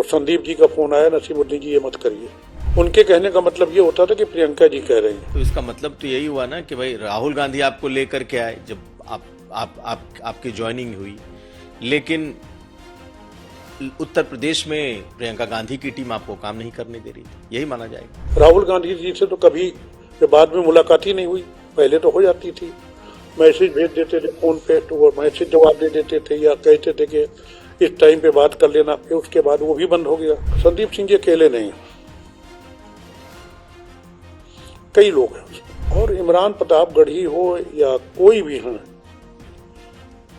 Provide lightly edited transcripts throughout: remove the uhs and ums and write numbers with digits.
संदीप जी का फोन आया, नसीमुद्दीन जी ये मत करिए। उनके कहने का मतलब ये होता था कि प्रियंका जी कह रही हैं। तो इसका मतलब तो यही हुआ ना कि भाई राहुल गांधी आपको लेकर के आए जब आपकी ज्वाइनिंग हुई, लेकिन उत्तर प्रदेश में प्रियंका गांधी की टीम आपको काम नहीं करने दे रही थी, यही माना जाएगा। राहुल गांधी जी से तो कभी बाद में मुलाकात ही नहीं हुई, पहले तो हो जाती थी, मैसेज भेज देते थे फोन पे, तो वो मैसेज जवाब दे देते थे या कहते थे कि इस टाइम पे बात कर लेना, फिर उसके बाद वो भी बंद हो गया। संदीप सिंह जी अकेले नहीं, कई लोग हैं। और इमरान प्रतापगढ़ी हो या कोई भी हो,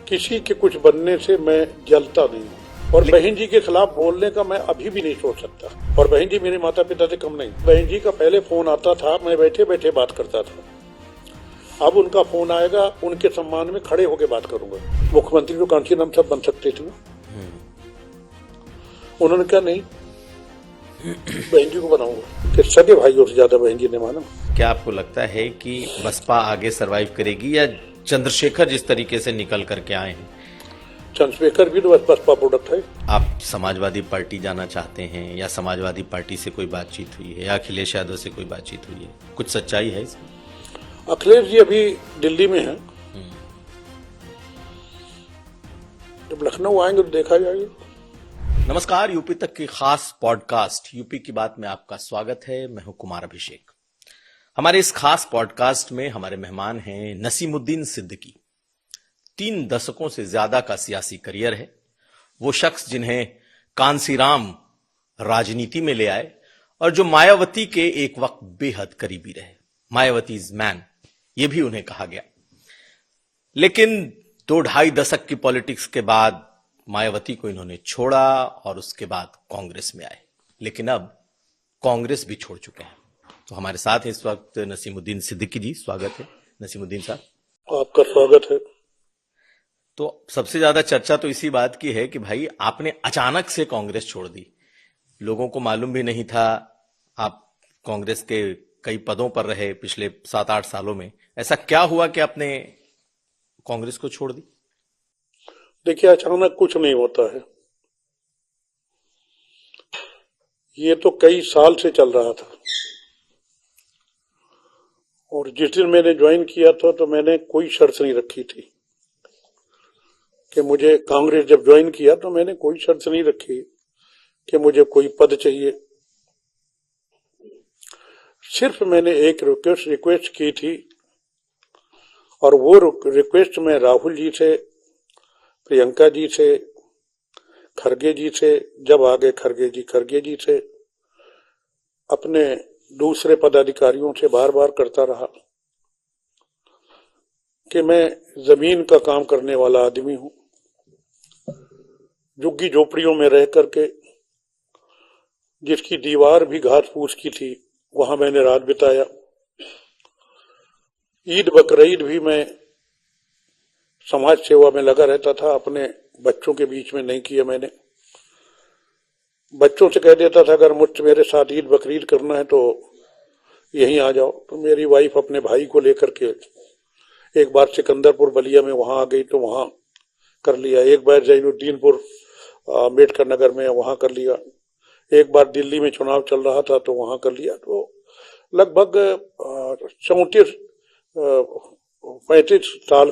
किसी के कुछ बनने से मैं जलता नहीं हूँ। और बहन जी के खिलाफ बोलने का मैं अभी भी नहीं सोच सकता। और बहन जी मेरे माता पिता से कम नहीं। बहन जी का पहले फोन आता था, मैं बैठे बैठे बात करता था। अब उनका फोन आएगा, उनके सम्मान में खड़े होकर बात करूंगा। मुख्यमंत्री तो कांची नाम सब बन सकते थे, उन्होंने क्या नहीं, बहन जी को बनाऊंगा। कि सगे भाइयों से ज्यादा बहन जी ने माना। क्या आपको लगता है कि बसपा आगे सरवाइव करेगी, या चंद्रशेखर जिस तरीके से निकल करके आए हैं? चंद्रशेखर भी तो बसपा प्रोडक्ट है। आप समाजवादी पार्टी जाना चाहते हैं, या समाजवादी पार्टी से कोई बातचीत हुई है, या अखिलेश यादव से कोई बातचीत हुई है? कुछ सच्चाई है इसमें? अखिलेश जी अभी दिल्ली में हैं, जब लखनऊ आएंगे तो देखा जाएगा। नमस्कार, यूपी तक की खास पॉडकास्ट यूपी की बात में आपका स्वागत है। मैं हूं कुमार अभिषेक। हमारे इस खास पॉडकास्ट में हमारे मेहमान हैं नसीमुद्दीन सिद्दीकी। 3 दशकों से ज्यादा का सियासी करियर है। वो शख्स जिन्हें कांसीराम राजनीति में ले आए और जो मायावती के एक वक्त बेहद करीबी रहे। मायावतीज मैन, ये भी उन्हें कहा गया। लेकिन 2-2.5 दशक की पॉलिटिक्स के बाद मायावती को इन्होंने छोड़ा और उसके बाद कांग्रेस में आए। लेकिन अब कांग्रेस भी छोड़ चुके हैं। तो हमारे साथ इस वक्त नसीमुद्दीन सिद्दीकी जी, स्वागत है नसीमुद्दीन साहब। आपका स्वागत है। तो सबसे ज्यादा चर्चा तो इसी बात की है कि भाई आपने अचानक से कांग्रेस छोड़ दी। लोगों को मालूम भी नहीं था। आप कांग्रेस के कई पदों पर रहे पिछले 7-8 सालों में। ऐसा क्या हुआ कि आपने कांग्रेस को छोड़ दी? देखिए, अचानक कुछ नहीं होता है, ये तो कई साल से चल रहा था। और जिस दिन मैंने ज्वाइन किया था तो मैंने कोई शर्त नहीं रखी थी कि मुझे, कांग्रेस जब ज्वाइन किया तो मैंने कोई शर्त नहीं रखी कि मुझे कोई पद चाहिए। सिर्फ मैंने एक रिक्वेस्ट की थी, और वो रिक्वेस्ट मैं राहुल जी से, प्रियंका जी से, खरगे जी से, जब आगे खरगे जी से, अपने दूसरे पदाधिकारियों से बार बार करता रहा कि मैं जमीन का काम करने वाला आदमी हूं। झुग्गी झोपड़ियों में रह करके, जिसकी दीवार भी घास फूस की थी, वहां मैंने रात बिताया। ईद बकरीद भी मैं समाज सेवा में लगा रहता था, अपने बच्चों के बीच में नहीं किया मैंने। बच्चों से कह देता था अगर मुझसे मेरे साथ ईद बकरीद करना है तो यहीं आ जाओ। तो मेरी वाइफ अपने भाई को लेकर के एक बार सिकंदरपुर बलिया में वहां आ गई तो वहां कर लिया। एक बार जैनुद्दीनपुर अम्बेडकर नगर में वहां कर लिया। एक बार दिल्ली में चुनाव चल रहा था तो वहां कर लिया। तो लगभग 35 साल,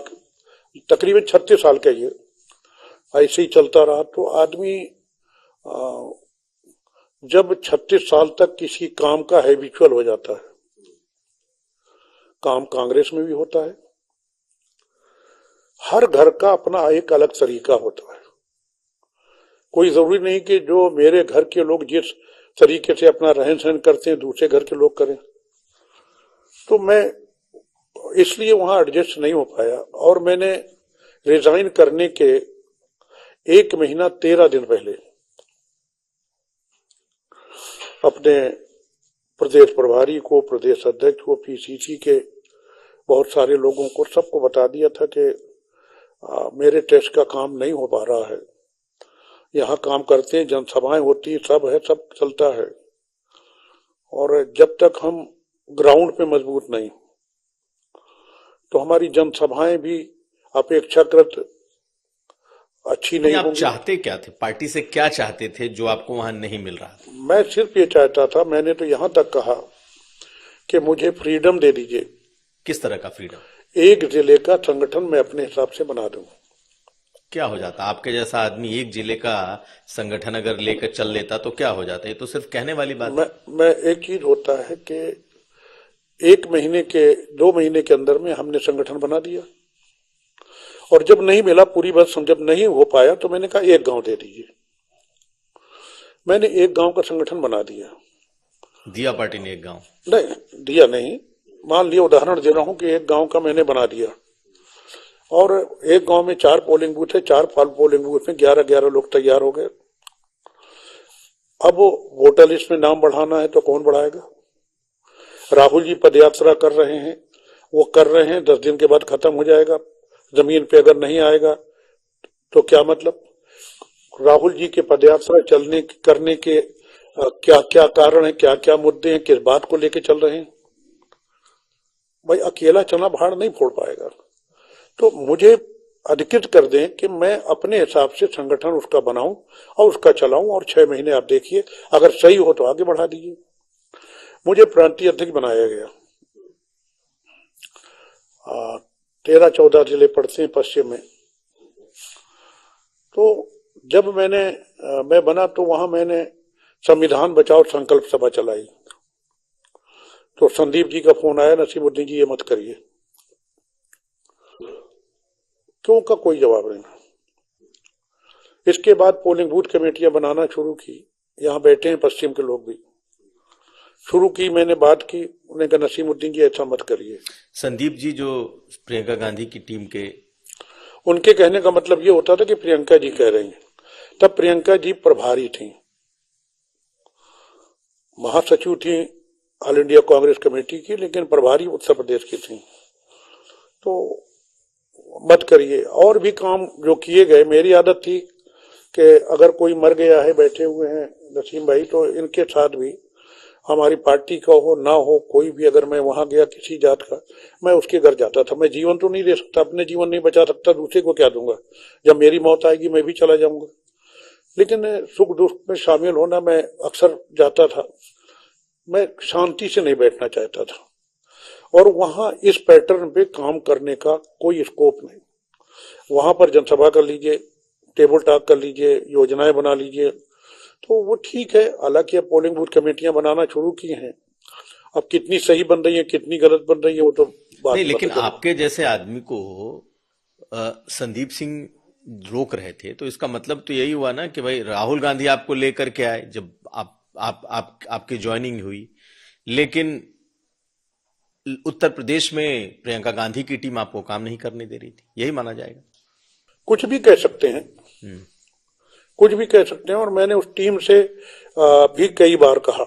तकरीबन 36 साल का ये ऐसे ही चलता रहा। तो आदमी जब 36 साल तक किसी काम का हैबिचुअल हो जाता है, काम कांग्रेस में भी होता है, हर घर का अपना एक अलग तरीका होता है। कोई जरूरी नहीं कि जो मेरे घर के लोग जिस तरीके से अपना रहन सहन करते हैं दूसरे घर के लोग करें। तो मैं इसलिए वहां एडजस्ट नहीं हो पाया, और मैंने रिजाइन करने के 1 महीना 13 दिन पहले अपने प्रदेश प्रभारी को, प्रदेश अध्यक्ष को, पीसीसी के बहुत सारे लोगों को, सबको बता दिया था कि मेरे टेस्ट का काम नहीं हो पा रहा है। यहाँ काम करते हैं, जनसभाएं होती है, सब है, सब चलता है, और जब तक हम ग्राउंड पे मजबूत नहीं तो हमारी जनसभाएं भी अपेक्षाकृत अच्छी नहीं आप होंगी। चाहते क्या थे, पार्टी से क्या चाहते थे जो आपको वहां नहीं मिल रहा था? मैं सिर्फ ये चाहता था, मैंने तो यहां तक कहा कि मुझे फ्रीडम दे दीजिए, किस तरह का फ्रीडम? एक जिले का संगठन मैं अपने हिसाब से बना दूं। क्या हो जाता? आपके जैसा आदमी एक जिले का संगठन अगर लेकर चल लेता तो क्या हो जाता? ये तो सिर्फ कहने वाली बात है। मैं एक चीज होता है कि 1 महीने के 2 महीने के अंदर में हमने संगठन बना दिया, और जब नहीं मिला, पूरी बात जब नहीं हो पाया तो मैंने कहा एक गांव दे दीजिए। मैंने एक गांव का संगठन बना दिया। दिया पार्टी ने एक गांव? नहीं दिया, नहीं, मान लिया, उदाहरण दे रहा हूं कि एक गांव का मैंने बना दिया, और एक गांव में 4 पोलिंग बूथ है, 4 पोलिंग बूथ में 11-11 लोग तैयार हो गए। अब वोटर लिस्ट में नाम बढ़ाना है तो कौन बढ़ाएगा? राहुल जी पदयात्रा कर रहे हैं, वो कर रहे हैं, 10 दिन के बाद खत्म हो जाएगा। जमीन पे अगर नहीं आएगा तो क्या मतलब? राहुल जी के पदयात्रा चलने करने के क्या क्या कारण है, क्या क्या मुद्दे हैं, किस बात को लेके चल रहे हैं? भाई अकेला चना भाड़ नहीं फोड़ पाएगा। तो मुझे अधिकृत कर दें कि मैं अपने हिसाब से संगठन उसका बनाऊं और उसका चलाऊं, और 6 महीने आप देखिए, अगर सही हो तो आगे बढ़ा दीजिए। मुझे प्रांतीय अध्यक्ष बनाया गया। 13-14 जिले पड़ते हैं पश्चिम में। तो जब मैं बना तो वहां मैंने संविधान बचाओ संकल्प सभा चलाई। तो संदीप जी का फोन आया, नसीमुद्दीन जी ये मत करिए। क्यों का कोई जवाब नहीं। इसके बाद पोलिंग बूथ कमेटियां बनाना शुरू की, यहाँ बैठे हैं पश्चिम के लोग भी, शुरू की, मैंने बात की, उन्होंने कहा नसीमुद्दीन जी ऐसा मत करिए। संदीप जी जो प्रियंका गांधी की टीम के, उनके कहने का मतलब ये होता था कि प्रियंका जी कह रही हैं। तब प्रियंका जी प्रभारी थी, महासचिव थी ऑल इंडिया कांग्रेस कमेटी की, लेकिन प्रभारी उत्तर प्रदेश की थी। तो मत करिए। और भी काम जो किए गए, मेरी आदत थी कि अगर कोई मर गया है, बैठे हुए हैं नसीम भाई, तो इनके साथ भी हमारी पार्टी का हो ना हो, कोई भी अगर मैं वहां गया किसी जात का, मैं उसके घर जाता था। मैं जीवन तो नहीं दे सकता, अपने जीवन नहीं बचा सकता, दूसरे को क्या दूंगा? जब मेरी मौत आएगी मैं भी चला जाऊंगा। लेकिन सुख दुख में शामिल होना मैं अक्सर जाता था। मैं शांति से नहीं बैठना चाहता था, और वहां इस पैटर्न पे काम करने का कोई स्कोप नहीं। वहां पर जनसभा कर लीजिए, टेबल टॉक कर लीजिए, योजनाएं बना लीजिए, तो वो ठीक है। हालांकि अब पोलिंग बूथ कमेटियां बनाना शुरू की हैं, अब कितनी सही बन रही है कितनी गलत बन रही है वो तो बात नहीं, लेकिन आपके जैसे आदमी को संदीप सिंह रोक रहे थे, तो इसका मतलब तो यही हुआ ना कि भाई राहुल गांधी आपको लेकर के आए जब आपकी ज्वाइनिंग हुई, लेकिन उत्तर प्रदेश में प्रियंका गांधी की टीम आपको काम नहीं करने दे रही थी, यही माना जाएगा? कुछ भी कह सकते हैं, कुछ भी कह सकते हैं। और मैंने उस टीम से भी कई बार कहा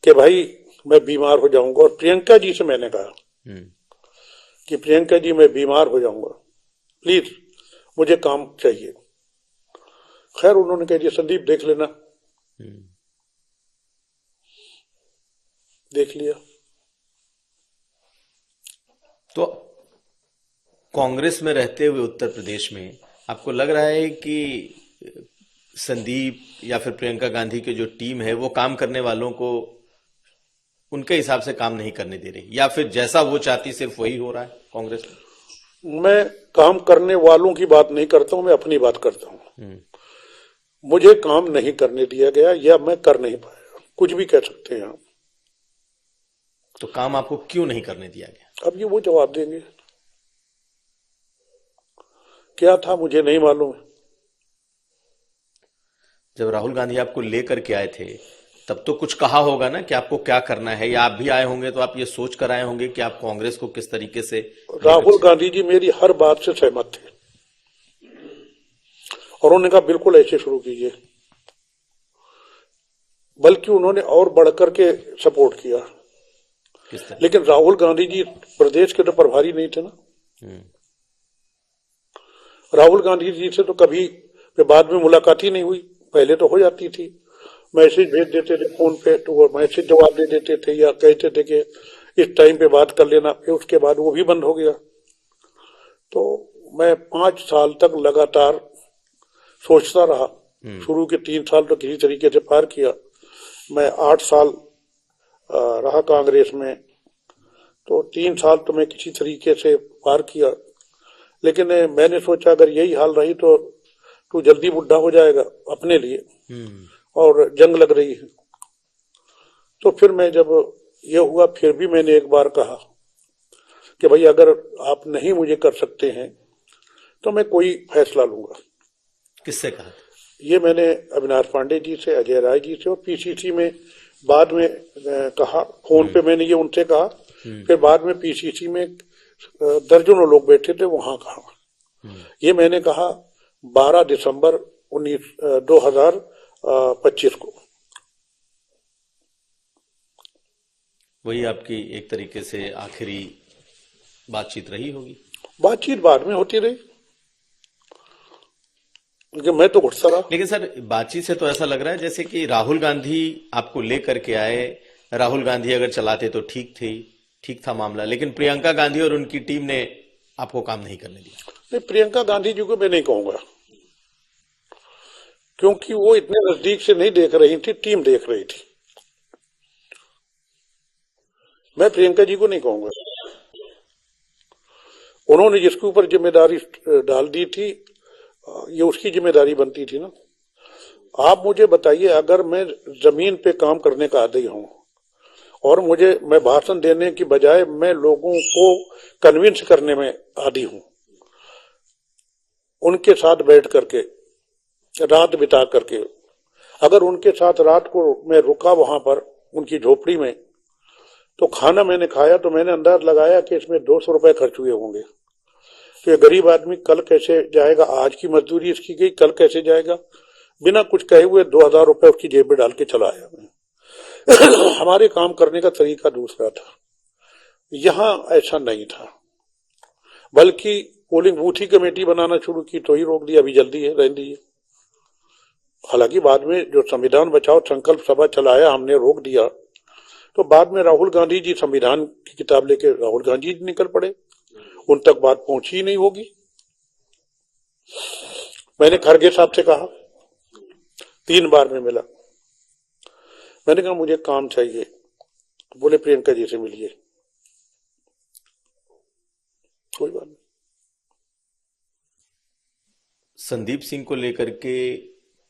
कि भाई मैं बीमार हो जाऊंगा, और प्रियंका जी से मैंने कहा कि प्रियंका जी मैं बीमार हो जाऊंगा, प्लीज मुझे काम चाहिए। खैर उन्होंने कह दिया संदीप देख लेना। देख लिया। तो कांग्रेस में रहते हुए उत्तर प्रदेश में आपको लग रहा है कि संदीप या फिर प्रियंका गांधी की जो टीम है वो काम करने वालों को उनके हिसाब से काम नहीं करने दे रही, या फिर जैसा वो चाहती सिर्फ वही हो रहा है कांग्रेस में? मैं काम करने वालों की बात नहीं करता हूं, मैं अपनी बात करता हूं। मुझे काम नहीं करने दिया गया, या मैं कर नहीं पाया, कुछ भी कह सकते हैं आप। तो काम आपको क्यों नहीं करने दिया गया? अब ये वो जवाब देंगे। क्या था मुझे नहीं मालूम है। जब राहुल गांधी आपको लेकर के आए थे तब तो कुछ कहा होगा ना कि आपको क्या करना है, या आप भी आए होंगे तो आप ये सोच कर आए होंगे कि आप कांग्रेस को किस तरीके से। राहुल गांधी जी मेरी हर बात से सहमत थे, और उन्होंने कहा बिल्कुल ऐसे शुरू कीजिए, बल्कि उन्होंने और बढ़कर के सपोर्ट किया। लेकिन राहुल गांधी जी प्रदेश के तो प्रभारी नहीं थे ना। राहुल गांधी जी से तो कभी बाद में मुलाकात ही नहीं हुई, पहले तो हो जाती थी, मैसेज भेज देते थे फोन पे, तो वो मैसेज जवाब दे देते थे, या कहते थे कि इस टाइम पे बात कर लेना, फिर उसके बाद वो भी बंद हो गया। तो मैं 5 साल तक लगातार सोचता रहा। शुरू के 3 साल तो किसी तरीके से पार किया। मैं 8 साल रहा कांग्रेस में, तो 3 साल तो मैं किसी तरीके से पार किया। लेकिन मैंने सोचा अगर यही हाल रही तो तू जल्दी बुढ़ा हो जाएगा अपने लिए, और जंग लग रही है। तो फिर मैं जब ये हुआ, फिर भी मैंने एक बार कहा कि भाई अगर आप नहीं मुझे कर सकते हैं तो मैं कोई फैसला लूंगा। किससे कहा? ये मैंने अविनाश पांडे जी से, अजय राय जी से, और पीसीसी में बाद में कहा। फोन पे मैंने ये उनसे कहा, फिर बाद में पीसीसी में दर्जनों लोग बैठे थे, वहां कहा। ये मैंने कहा 12 दिसंबर 2025 को। वही आपकी एक तरीके से आखिरी बातचीत रही होगी। बातचीत बाद में होती रही, लेकिन मैं तो गुस्सा रहा। लेकिन सर, बातचीत से तो ऐसा लग रहा है जैसे कि राहुल गांधी आपको लेकर के आए। राहुल गांधी अगर चलाते तो ठीक था मामला, लेकिन प्रियंका गांधी और उनकी टीम ने आपको काम नहीं करने दिया। नहीं, प्रियंका गांधी जी को मैं नहीं कहूंगा, क्योंकि वो इतने नजदीक से नहीं देख रही थी, टीम देख रही थी। मैं प्रियंका जी को नहीं कहूंगा। उन्होंने जिसके ऊपर जिम्मेदारी डाल दी थी, ये उसकी जिम्मेदारी बनती थी ना। आप मुझे बताइए, अगर मैं जमीन पे काम करने का आदी हूं और मैं भाषण देने की बजाय मैं लोगों को कन्विंस करने में आदी हूं, उनके साथ बैठ करके रात बिता करके, अगर उनके साथ रात को मैं रुका वहां पर उनकी झोपड़ी में, तो खाना मैंने खाया तो मैंने अंदाज लगाया कि इसमें 200 रुपए खर्च हुए होंगे। तो ये गरीब आदमी कल कैसे जाएगा? आज की मजदूरी इसकी गई, कल कैसे जाएगा? बिना कुछ कहे हुए 2000 रुपए उसकी जेब में डाल के चला आया मैं। हमारे काम करने का तरीका दूसरा था, यहां ऐसा नहीं था। बल्कि पोलिंग बूथ ही कमेटी बनाना शुरू की तो ही रोक दिया, अभी जल्दी है, रहने दीजिए। हालांकि बाद में जो संविधान बचाओ संकल्प सभा चलाया हमने, रोक दिया, तो बाद में राहुल गांधी जी संविधान की किताब लेके राहुल गांधी जी निकल पड़े, उन तक बात पहुंची ही नहीं होगी। मैंने खड़गे साहब से कहा, 3 बार में मिला, मैंने कहा मुझे काम चाहिए, तो बोले प्रियंका जी से मिलिए। कोई बात नहीं। संदीप सिंह को लेकर के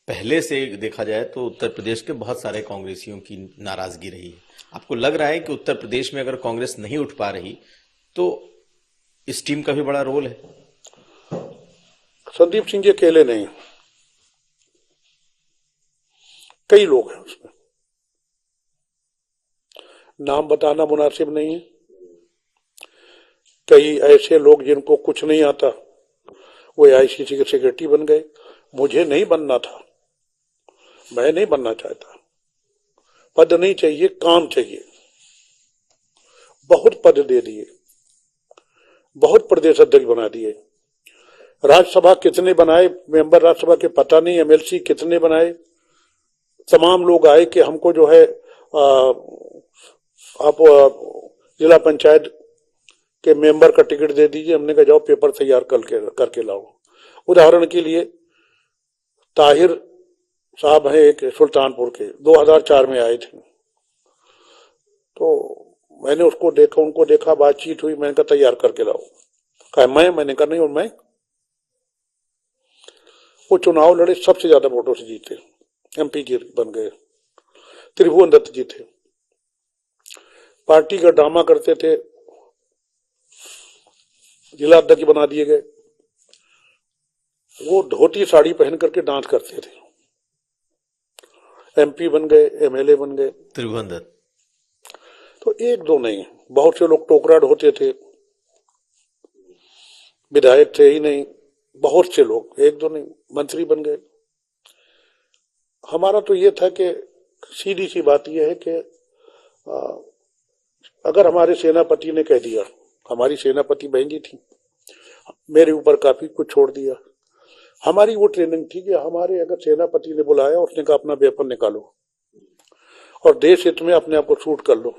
पहले से देखा जाए तो उत्तर प्रदेश के बहुत सारे कांग्रेसियों की नाराजगी रही है। आपको लग रहा है कि उत्तर प्रदेश में अगर कांग्रेस नहीं उठ पा रही तो इस टीम का भी बड़ा रोल है? संदीप सिंह जी अकेले नहीं, कई लोग हैं उसमें। नाम बताना मुनासिब नहीं है। कई ऐसे लोग जिनको कुछ नहीं आता, वो आईसीसी के सेक्रेटरी बन गए। मुझे नहीं बनना था, मैं नहीं बनना चाहता। पद नहीं चाहिए, काम चाहिए। बहुत पद दे दिए, बहुत प्रदेश अध्यक्ष बना दिए। राज्यसभा कितने बनाए मेंबर राज्यसभा के पता नहीं, एमएलसी कितने बनाए। तमाम लोग आए कि हमको जो है आप जिला पंचायत के मेंबर का टिकट दे दीजिए। हमने कहा जाओ पेपर तैयार करके लाओ। उदाहरण के लिए ताहिर साहब हैं एक सुल्तानपुर के, 2004 में आए थे, तो मैंने उसको देखा, उनको देखा, बातचीत हुई, मैंने कहा तैयार करके लाओ। कहा मैंने कहा नहीं, और मैं। वो चुनाव लड़े, सबसे ज्यादा वोटों से जीते, एमपी जी बन गए। त्रिभुवन दत्त जी थे, पार्टी का ड्रामा करते थे, जिला अध्यक्ष बना दिए गए। वो धोती साड़ी पहन करके डांस करते थे, एमपी बन गए, एमएलए बन गए। त्रिभुवन दत्त तो एक दो नहीं, बहुत से लोग टोकरा ढोते थे, विधायक थे ही नहीं, बहुत से लोग, एक दो नहीं, मंत्री बन गए। हमारा तो ये था कि सीधी सी बात यह है कि अगर हमारे सेनापति ने कह दिया, हमारी सेनापति बहन जी थी, मेरे ऊपर काफी कुछ छोड़ दिया। हमारी वो ट्रेनिंग थी कि हमारे अगर सेनापति ने बुलाया, उसने कहा अपना वेपन निकालो और देश हित में अपने आप को शूट कर लो,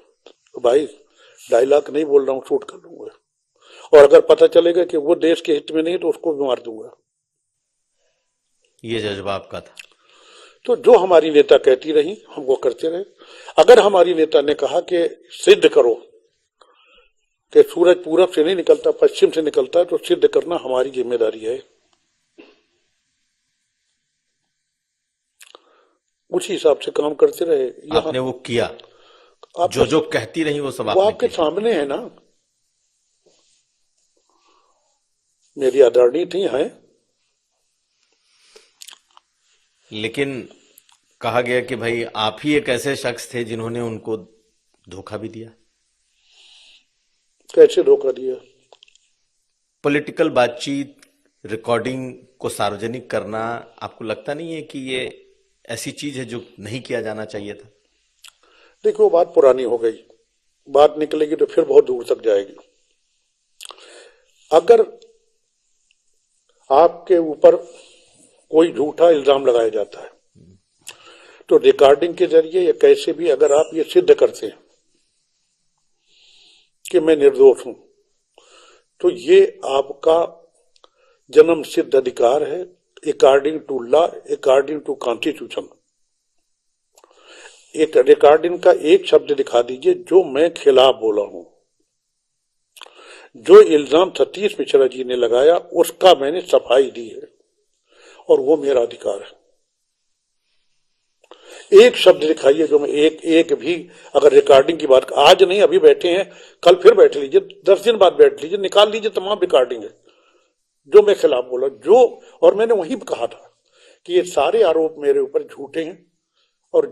तो भाई 2.5 लाख नहीं बोल रहा हूं, शूट कर लूंगा। और अगर पता चलेगा कि वो देश के हित में नहीं तो उसको भी मार दूंगा। ये जज्बा आपका था। तो जो हमारी नेता कहती रही हम वो करते रहे। अगर हमारी नेता ने कहा कि सिद्ध करो कि सूरज पूरब से नहीं निकलता पश्चिम से निकलता है, तो सिद्ध करना हमारी जिम्मेदारी है। उसी हिसाब से काम करते रहे। आपने वो किया, जो जो कहती रही वो सब वो आपने आपके किया। सामने है ना। मेरी आदरणीय थी हैं। लेकिन कहा गया कि भाई आप ही एक ऐसे शख्स थे जिन्होंने उनको धोखा भी दिया। कैसे धोखा दिया? पॉलिटिकल बातचीत, रिकॉर्डिंग को सार्वजनिक करना, आपको लगता नहीं है कि ये ऐसी चीज है जो नहीं किया जाना चाहिए था? देखो वो बात पुरानी हो गई, बात निकलेगी तो फिर बहुत दूर तक जाएगी। अगर आपके ऊपर कोई झूठा इल्जाम लगाया जाता है तो रिकॉर्डिंग के जरिए या कैसे भी अगर आप ये सिद्ध करते हैं कि मैं निर्दोष हूं, तो ये आपका जन्म सिद्ध अधिकार है according to law, according to constitution. एक रिकॉर्डिंग का एक शब्द दिखा दीजिए जो मैं खिलाफ बोला हूं। जो इल्जाम सतीश मिश्रा जी ने लगाया उसका मैंने सफाई दी है और वो मेरा अधिकार है। एक शब्द दिखाइए जो मैं एक भी, अगर रिकॉर्डिंग की बात, आज नहीं अभी बैठे हैं, कल फिर बैठ लीजिए, 10 दिन बाद बैठ लीजिए, निकाल लीजिए तमाम रिकॉर्डिंग है जो मैं खिलाफ बोला। जो, और मैंने वहीं कहा था कि ये सारे आरोप मेरे ऊपर झूठे हैं और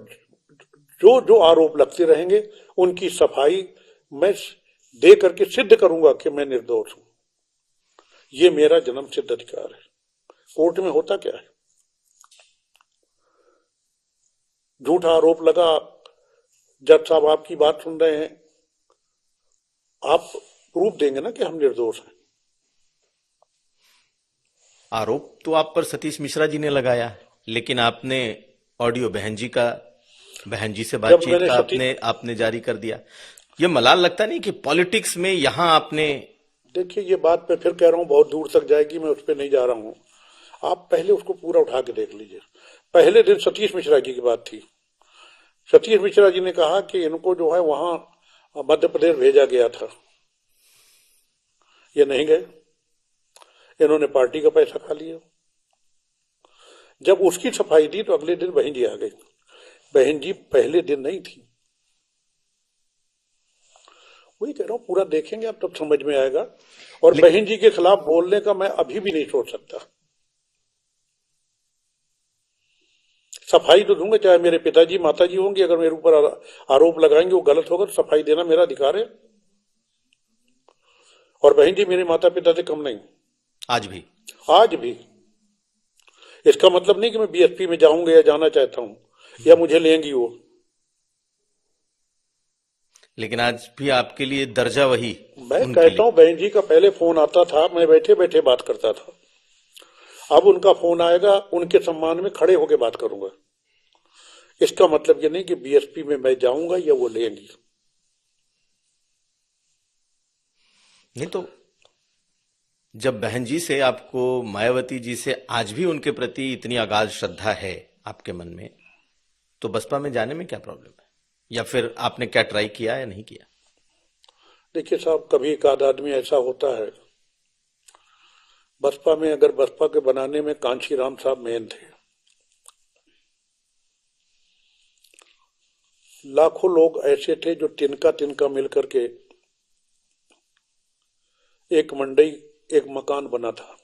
जो जो आरोप लगते रहेंगे उनकी सफाई मैं दे करके सिद्ध करूंगा कि मैं निर्दोष हूं। ये मेरा जन्म सिद्ध अधिकार है। कोर्ट में होता क्या है, झूठा आरोप लगा, जज साहब आपकी बात सुन रहे हैं, आप प्रूफ देंगे ना कि हम निर्दोष हैं। आरोप तो आप पर सतीश मिश्रा जी ने लगाया है, लेकिन आपने ऑडियो बहन जी का, बहन जी से बातचीत का आपने जारी कर दिया। ये मलाल लगता नहीं कि पॉलिटिक्स में यहां आपने, देखिए ये बात मैं फिर कह रहा हूं बहुत दूर तक जाएगी, मैं उस पर नहीं जा रहा हूं। आप पहले उसको पूरा उठा के देख लीजिए। पहले दिन सतीश मिश्रा जी की बात थी। सतीश मिश्रा जी ने कहा कि इनको जो है वहां मध्य प्रदेश भेजा गया था, ये नहीं गए, इन्होंने पार्टी का पैसा खा लिया। जब उसकी सफाई दी तो अगले दिन बहन जी आ गई। बहन जी पहले दिन नहीं थी। वही कह रहा हूं, पूरा देखेंगे आप तब समझ में आएगा। और बहन जी के खिलाफ बोलने का मैं अभी भी नहीं सोच सकता। सफाई तो दूंगा, चाहे मेरे पिताजी माताजी होंगे, अगर मेरे ऊपर आरोप लगाएंगे वो गलत होगा तो सफाई देना मेरा अधिकार है। और बहन जी मेरे माता पिता से कम नहीं, आज भी। इसका मतलब नहीं कि मैं बीएसपी में जाऊंगा या जाना चाहता हूं या मुझे लेंगी वो, लेकिन आज भी आपके लिए दर्जा वही। मैं कहता हूं बहन जी का पहले फोन आता था, मैं बैठे बैठे बात करता था। अब उनका फोन आएगा, उनके सम्मान में खड़े होकर बात करूंगा। इसका मतलब ये नहीं कि बीएसपी में मैं जाऊंगा या वो लेंगी। नहीं तो जब बहन जी से आपको, मायावती जी से आज भी उनके प्रति इतनी अगाध श्रद्धा है आपके मन में, तो बसपा में जाने में क्या प्रॉब्लम है? या फिर आपने क्या ट्राई किया या नहीं किया? देखिए साहब, कभी एक आध आदमी ऐसा होता है बसपा में, अगर बसपा के बनाने में कांशीराम साहब मेन थे। लाखों लोग ऐसे थे जो तिनका तिनका मिलकर के एक मंडई, एक मकान बना था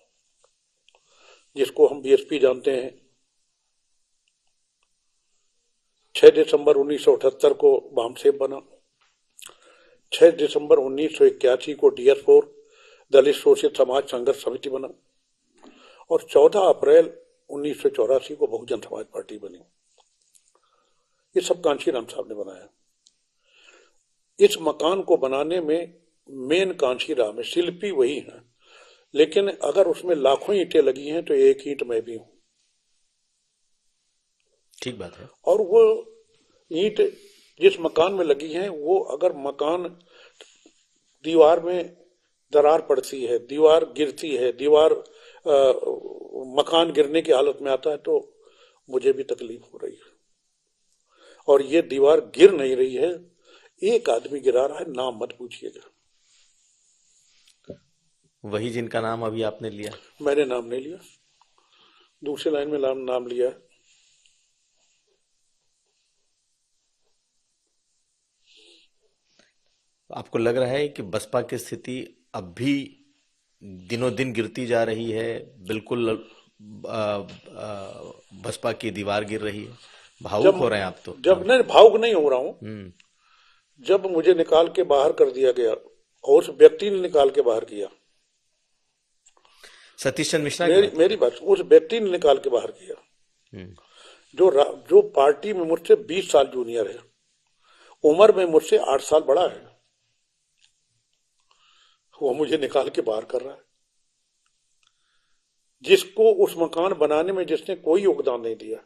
जिसको हम बीएसपी जानते हैं। 6 दिसंबर 1978 को बामसेब बना, 6 दिसंबर 1981 को DS4 दलित शोषित समाज संघर्ष समिति बना और 14 अप्रैल 1984 को बहुजन समाज पार्टी बनी। ये सब कांशीराम साहब ने बनाया। इस मकान को बनाने में मेन कांशीराम है, शिल्पी वही है, लेकिन अगर उसमें लाखों ईंटें लगी हैं तो एक ईंट मैं भी हूं। ठीक बात है। और वो ईंट जिस मकान में लगी है, वो अगर मकान दीवार में दरार पड़ती है, दीवार गिरती है, मकान गिरने की हालत में आता है, तो मुझे भी तकलीफ हो रही है। और ये दीवार गिर नहीं रही है, एक आदमी गिरा रहा है, नाम मत पूछिएगा। वही जिनका नाम अभी आपने लिया? मैंने नाम नहीं लिया, दूसरी लाइन में नाम लिया। आपको लग रहा है कि बसपा की स्थिति अब भी दिनों दिन गिरती जा रही है, बिल्कुल बसपा की दीवार गिर रही है? भावुक हो रहे हैं आप तो? जब नहीं, भावुक नहीं हो रहा हूं। जब मुझे निकाल के बाहर कर दिया गया और उस व्यक्ति ने निकाल के बाहर किया, सतीश चंद्र मिश्रा, मेरी बात, उस व्यक्ति ने निकाल के बाहर किया जो पार्टी में मुझसे 20 साल जूनियर है, उम्र में मुझसे 8 साल बड़ा है, वो मुझे निकाल के बाहर कर रहा है। जिसको उस मकान बनाने में जिसने कोई योगदान नहीं दिया,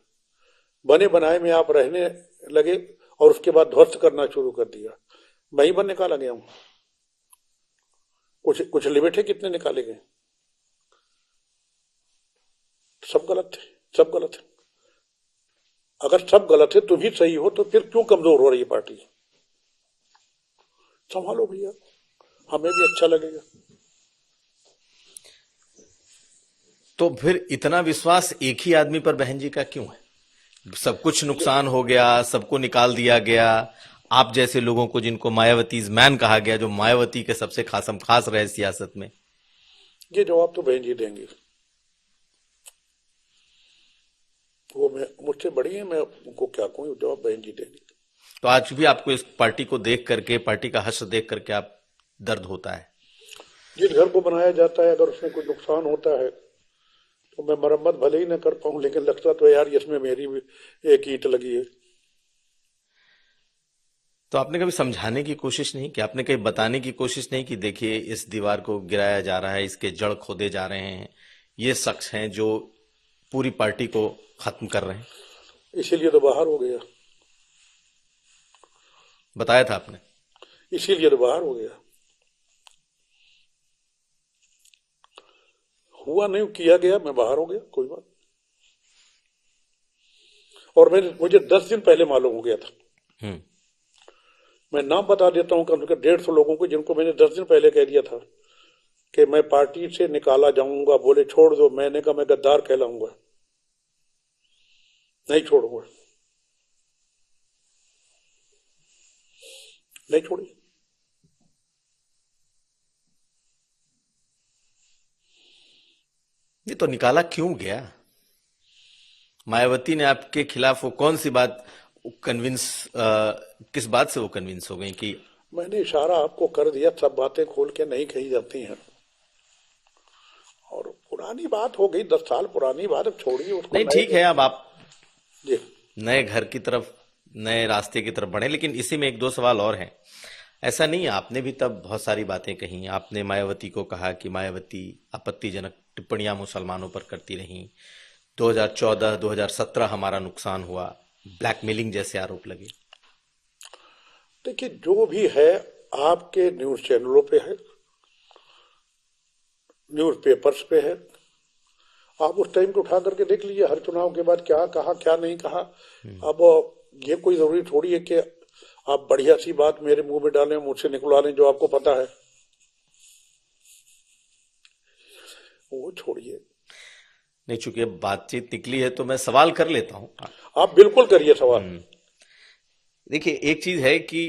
बने बनाए में आप रहने लगे और उसके बाद ध्वस्त करना शुरू कर दिया, वहीं पर निकाला गया हूं। कुछ लिमिट है कितने निकाले गए? सब गलत थे, सब गलत है। अगर सब गलत है तुम ही सही हो, तो फिर क्यों कमजोर हो रही है पार्टी? संभालो भैया, हमें भी अच्छा लगेगा। तो फिर इतना विश्वास एक ही आदमी पर बहन जी का क्यों है? सब कुछ नुकसान हो गया, सबको निकाल दिया गया, आप जैसे लोगों को जिनको मायावतीज मैन कहा गया, जो मायावती के सबसे खास रहे सियासत में। ये जवाब तो बहन जी देंगे, वो मुझसे बड़ी है, मैं उनको क्या कहूँ, जवाब बहन जी देंगे। तो आज भी आपको इस पार्टी को देख करके, पार्टी का हश्र देख करके आप दर्द होता है? जिस घर को बनाया जाता है, अगर उसमें कोई नुकसान होता है तो मैं मरम्मत भले ही न कर पाऊं, लेकिन लगता तो यार इसमें मेरी भी एक ईंट लगी है। तो आपने कभी समझाने की कोशिश नहीं की? आपने कभी बताने की कोशिश नहीं की, देखिए इस दीवार को गिराया जा रहा है, इसके जड़ खोदे जा रहे हैं, ये शख्स हैं जो पूरी पार्टी को खत्म कर रहे हैं? इसीलिए तो बाहर हो गया। बताया था आपने? इसीलिए तो बाहर हो गया। हुआ नहीं, किया गया, मैं बाहर हो गया, कोई बात। और मुझे 10 दिन पहले मालूम हो गया था। मैं नाम बता देता हूं, कम से कम 150 लोगों को जिनको मैंने 10 दिन पहले कह दिया था कि मैं पार्टी से निकाला जाऊंगा। बोले छोड़ दो, मैंने कहा मैं गद्दार कहलाऊंगा, नहीं छोड़ूंगा, नहीं छोड़ी। ये तो निकाला क्यों गया? मायावती ने आपके खिलाफ वो कौन सी बात किस बात से वो कन्विंस हो गई कि? मैंने इशारा आपको कर दिया, सब बातें खोल के नहीं कही जाती हैं, और पुरानी बात हो गई, 10 साल पुरानी बात, अब छोड़िए उसको। नहीं ठीक है, अब आप जी नए घर की तरफ, नए रास्ते की तरफ बढ़े, लेकिन इसी में 1-2 सवाल और हैं। ऐसा नहीं है, आपने भी तब बहुत सारी बातें कही। आपने मायावती को कहा कि मायावती आपत्तिजनक टिप्पणियां मुसलमानों पर करती रहीं, 2014, 2017 हमारा नुकसान हुआ, ब्लैकमेलिंग जैसे आरोप लगे। देखिए, जो भी है आपके न्यूज चैनलों पे है, न्यूज पेपर्स पे है, आप उस टाइम को उठा करके देख लीजिए, हर चुनाव के बाद क्या कहा क्या नहीं कहा। अब ये कोई जरूरी थोड़ी है कि आप बढ़िया सी बात मेरे मुंह में डालें, मुझसे निकलवा लें जो आपको पता है, वो छोड़िए। नहीं, चूंकि अब बातचीत निकली है तो मैं सवाल कर लेता हूं। आप बिल्कुल करिए सवाल। देखिए, एक चीज है कि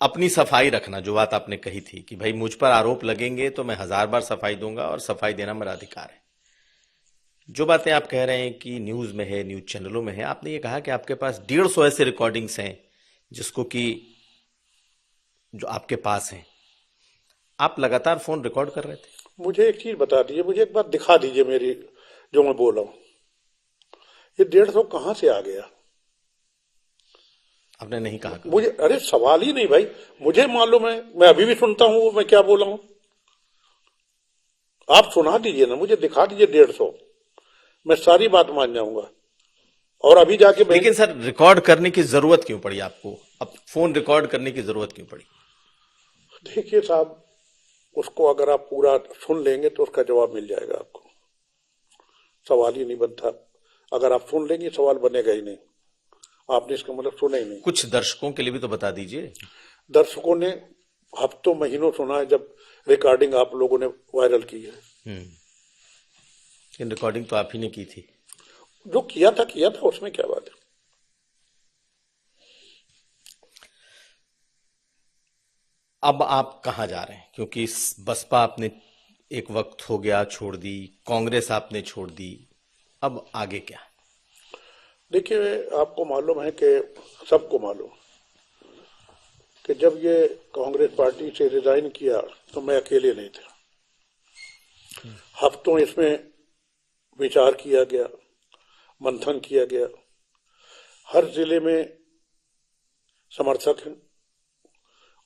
अपनी सफाई रखना, जो बात आपने कही थी कि भाई मुझ पर आरोप लगेंगे तो मैं 1000 बार सफाई दूंगा और सफाई देना मेरा अधिकार है। जो बातें आप कह रहे हैं कि न्यूज में है, न्यूज चैनलों में है, आपने ये कहा कि आपके पास 150 ऐसे रिकॉर्डिंग्स हैं जिसको कि जो आपके पास हैं, आप लगातार फोन रिकॉर्ड कर रहे थे। मुझे एक चीज बता दीजिए, मुझे एक बात दिखा दीजिए मेरी, जो मैं बोल रहा हूं, ये 150 कहां से आ गया? आपने नहीं कहा। मुझे, अरे सवाल ही नहीं भाई, मुझे मालूम है, मैं अभी भी सुनता हूं मैं क्या बोला हूं। आप सुना दीजिए ना, मुझे दिखा दीजिए 150, मैं सारी बात मान जाऊंगा। और अभी जाके लेकिन सर, रिकॉर्ड करने की जरूरत क्यों पड़ी आपको? अब फोन रिकॉर्ड करने की जरूरत क्यों पड़ी? देखिए साहब, उसको अगर आप पूरा सुन लेंगे तो उसका जवाब मिल जाएगा आपको। सवाल ही नहीं बनता। अगर आप सुन लेंगे सवाल बनेगा ही नहीं। आपने इसका मतलब सुना ही नहीं। कुछ दर्शकों के लिए भी तो बता दीजिए। दर्शकों ने हफ्तों महीनों सुना है, जब रिकॉर्डिंग आप लोगों ने वायरल की है। लेकिन रिकॉर्डिंग तो आप ही ने की थी। जो किया था, उसमें क्या बात है। अब आप कहां जा रहे हैं? क्योंकि बसपा आपने एक वक्त हो गया छोड़ दी, कांग्रेस आपने छोड़ दी, अब आगे क्या? देखिए, आपको मालूम है कि सबको मालूम कि जब ये कांग्रेस पार्टी से रिजाइन किया तो मैं अकेले नहीं था। हफ्तों इसमें विचार किया गया, मंथन किया गया। हर जिले में समर्थक हैं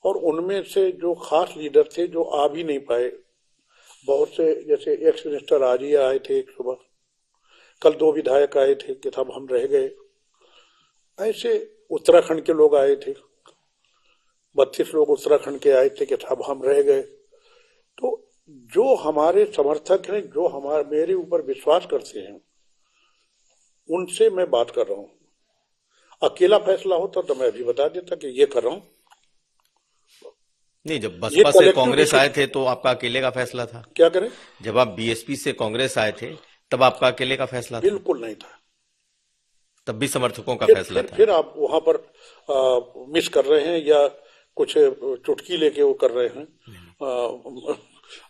और उनमें से जो खास लीडर थे जो आ भी नहीं पाए, बहुत से, जैसे एक्स मिनिस्टर आज ही आए थे एक सुबह, कल 2 विधायक आए थे कि साहब हम रह गए। ऐसे उत्तराखंड के लोग आए थे, 32 लोग उत्तराखंड के आए थे कि साहब हम रह गए। तो जो हमारे समर्थक हैं, जो मेरे ऊपर विश्वास करते हैं, उनसे मैं बात कर रहा हूं। अकेला फैसला होता तो मैं अभी बता देता कि ये कर रहा हूं। नहीं, जब बसपा से कांग्रेस आए थे तो आपका अकेले का फैसला था। क्या करें? जब आप बीएसपी से कांग्रेस आए थे तब आपका अकेले का फैसला था? बिल्कुल नहीं था। तब भी समर्थकों का फैसला था। फिर आप वहां पर मिस कर रहे हैं या कुछ चुटकी लेके वो कर रहे हैं।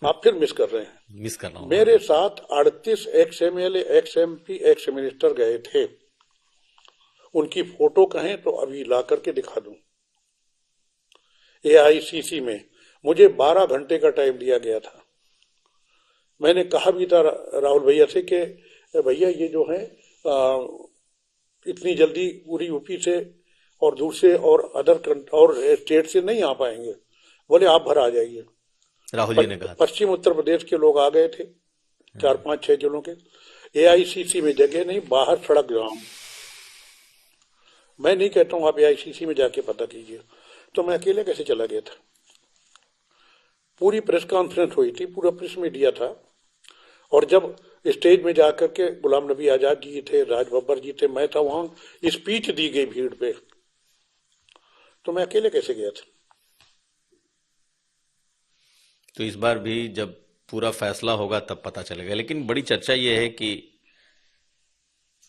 आप फिर मिस कर रहे हैं। मिस कर रहा हूं। मेरे साथ 38 ex MLA, x MP, ex minister गए थे। उनकी फोटो कहें तो अभी ला करके दिखा दूं। एआईसीसी में मुझे 12 घंटे का टाइम दिया गया था। मैंने कहा भी था राहुल भैया से कि भैया ये जो है इतनी जल्दी पूरी यूपी से और दूसरे और अदर और स्टेट से नहीं आ पाएंगे। बोले आप भर आ जाइए। राहुल जी ने कहा। पश्चिम उत्तर प्रदेश के लोग आ गए थे, 4-5-6 जिलों के। एआईसीसी में जगह नहीं, बाहर सड़क जाम। मैं नहीं कहता हूं, आप एआईसीसी में जाके पता कीजिए। तो मैं अकेले कैसे चला गया था? पूरी प्रेस कॉन्फ्रेंस हुई थी, पूरा प्रेस मीडिया था। और जब स्टेज में जाकर के गुलाम नबी आजाद जी थे, राज बब्बर जी थे, मैं था वहां, स्पीच दी गई भीड़ पे, तो मैं अकेले कैसे गया था? तो इस बार भी जब पूरा फैसला होगा तब पता चलेगा। लेकिन बड़ी चर्चा यह है कि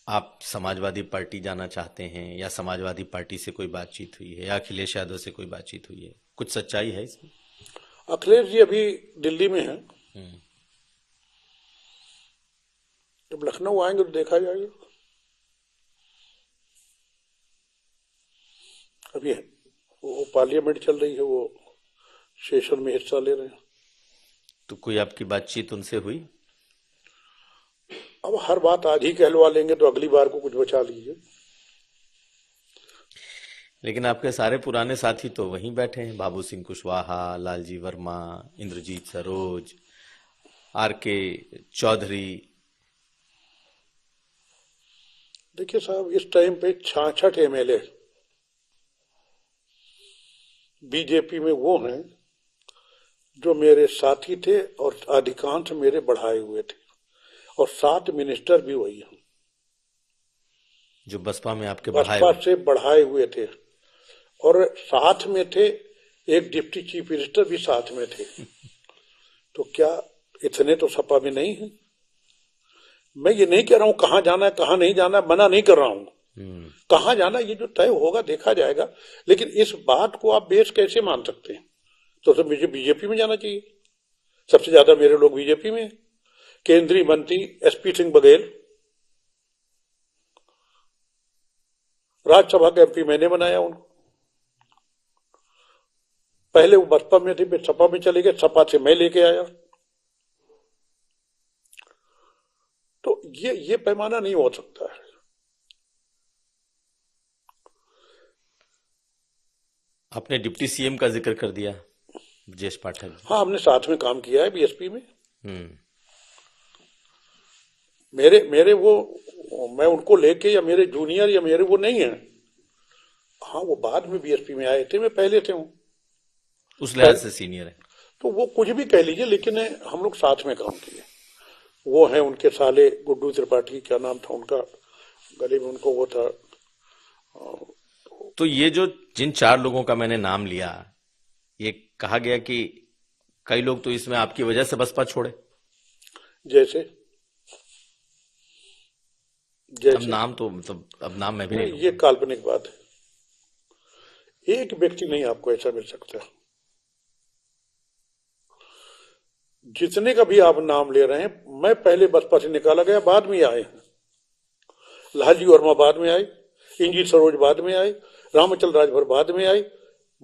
आप समाजवादी पार्टी जाना चाहते हैं, या समाजवादी पार्टी से कोई बातचीत हुई है, या अखिलेश यादव से कोई बातचीत हुई है? कुछ सच्चाई है इसमें? अखिलेश जी अभी दिल्ली में हैं। जब लखनऊ आएंगे तो देखा जाएगा। अभी वो पार्लियामेंट चल रही है, वो सेशन में हिस्सा ले रहे हैं। तो कोई आपकी बातचीत उनसे हुई? अब हर बात आज ही कहलवा लेंगे तो अगली बार को कुछ बचा लीजिए। लेकिन आपके सारे पुराने साथी तो वहीं बैठे हैं, बाबू सिंह कुशवाहा, लालजी वर्मा, इंद्रजीत सरोज, आरके चौधरी। देखिए साहब, इस टाइम पे 66 एमएलए बीजेपी में वो हैं जो मेरे साथी थे और अधिकांश मेरे बढ़ाए हुए थे, और 7 मिनिस्टर भी वही हैं जो बसपा में आपके बसपा से बढ़ाए हुए थे। और साथ में थे एक डिप्टी चीफ मिनिस्टर भी साथ में थे। तो क्या इतने तो सपा में नहीं है? मैं ये नहीं कह रहा हूं कहां जाना है कहां नहीं जाना, मना नहीं कर रहा हूं। कहां जाना ये जो तय होगा देखा जाएगा। लेकिन इस बात को आप बेस कैसे मान सकते हैं? तो सब मुझे बीजेपी में जाना चाहिए। सबसे ज्यादा मेरे लोग बीजेपी में। केंद्रीय मंत्री एसपी सिंह बघेल, राज्यसभा के एमपी मैंने बनाया उनको। पहले वो बसपा में थे, फिर सपा में चले गए, सपा से मैं लेके आया। तो ये पैमाना नहीं हो सकता है। आपने डिप्टी सीएम का जिक्र कर दिया, ब्रजेश पाठक। हाँ, हमने साथ में काम किया है बीएसपी में। मेरे वो, मैं उनको लेके या मेरे जूनियर या मेरे वो नहीं है। हाँ, वो बाद में बीएसपी में आए थे, मैं पहले थे हूँ। उस लिहाज से सीनियर है। तो वो कुछ भी कह लीजिए, लेकिन हम लोग साथ में काम किए। वो हैं उनके साले गुड्डू त्रिपाठी, क्या नाम था उनका, गले में उनको वो था। तो ये जो जिन 4 लोगों का मैंने नाम लिया, ये कहा गया कि कई लोग तो इसमें आपकी वजह से बसपा छोड़े। जैसे अब नाम तो मतलब अब नाम मैं भी नहीं ये काल्पनिक बात है। एक व्यक्ति नहीं आपको ऐसा मिल सकता। जितने का भी आप नाम ले रहे हैं, मैं पहले बसपा से निकाला गया, बाद में आए हैं। लालजी वर्मा बाद में आए, इंजी सरोज बाद में आए, रामचंद्र राजभर बाद में आए,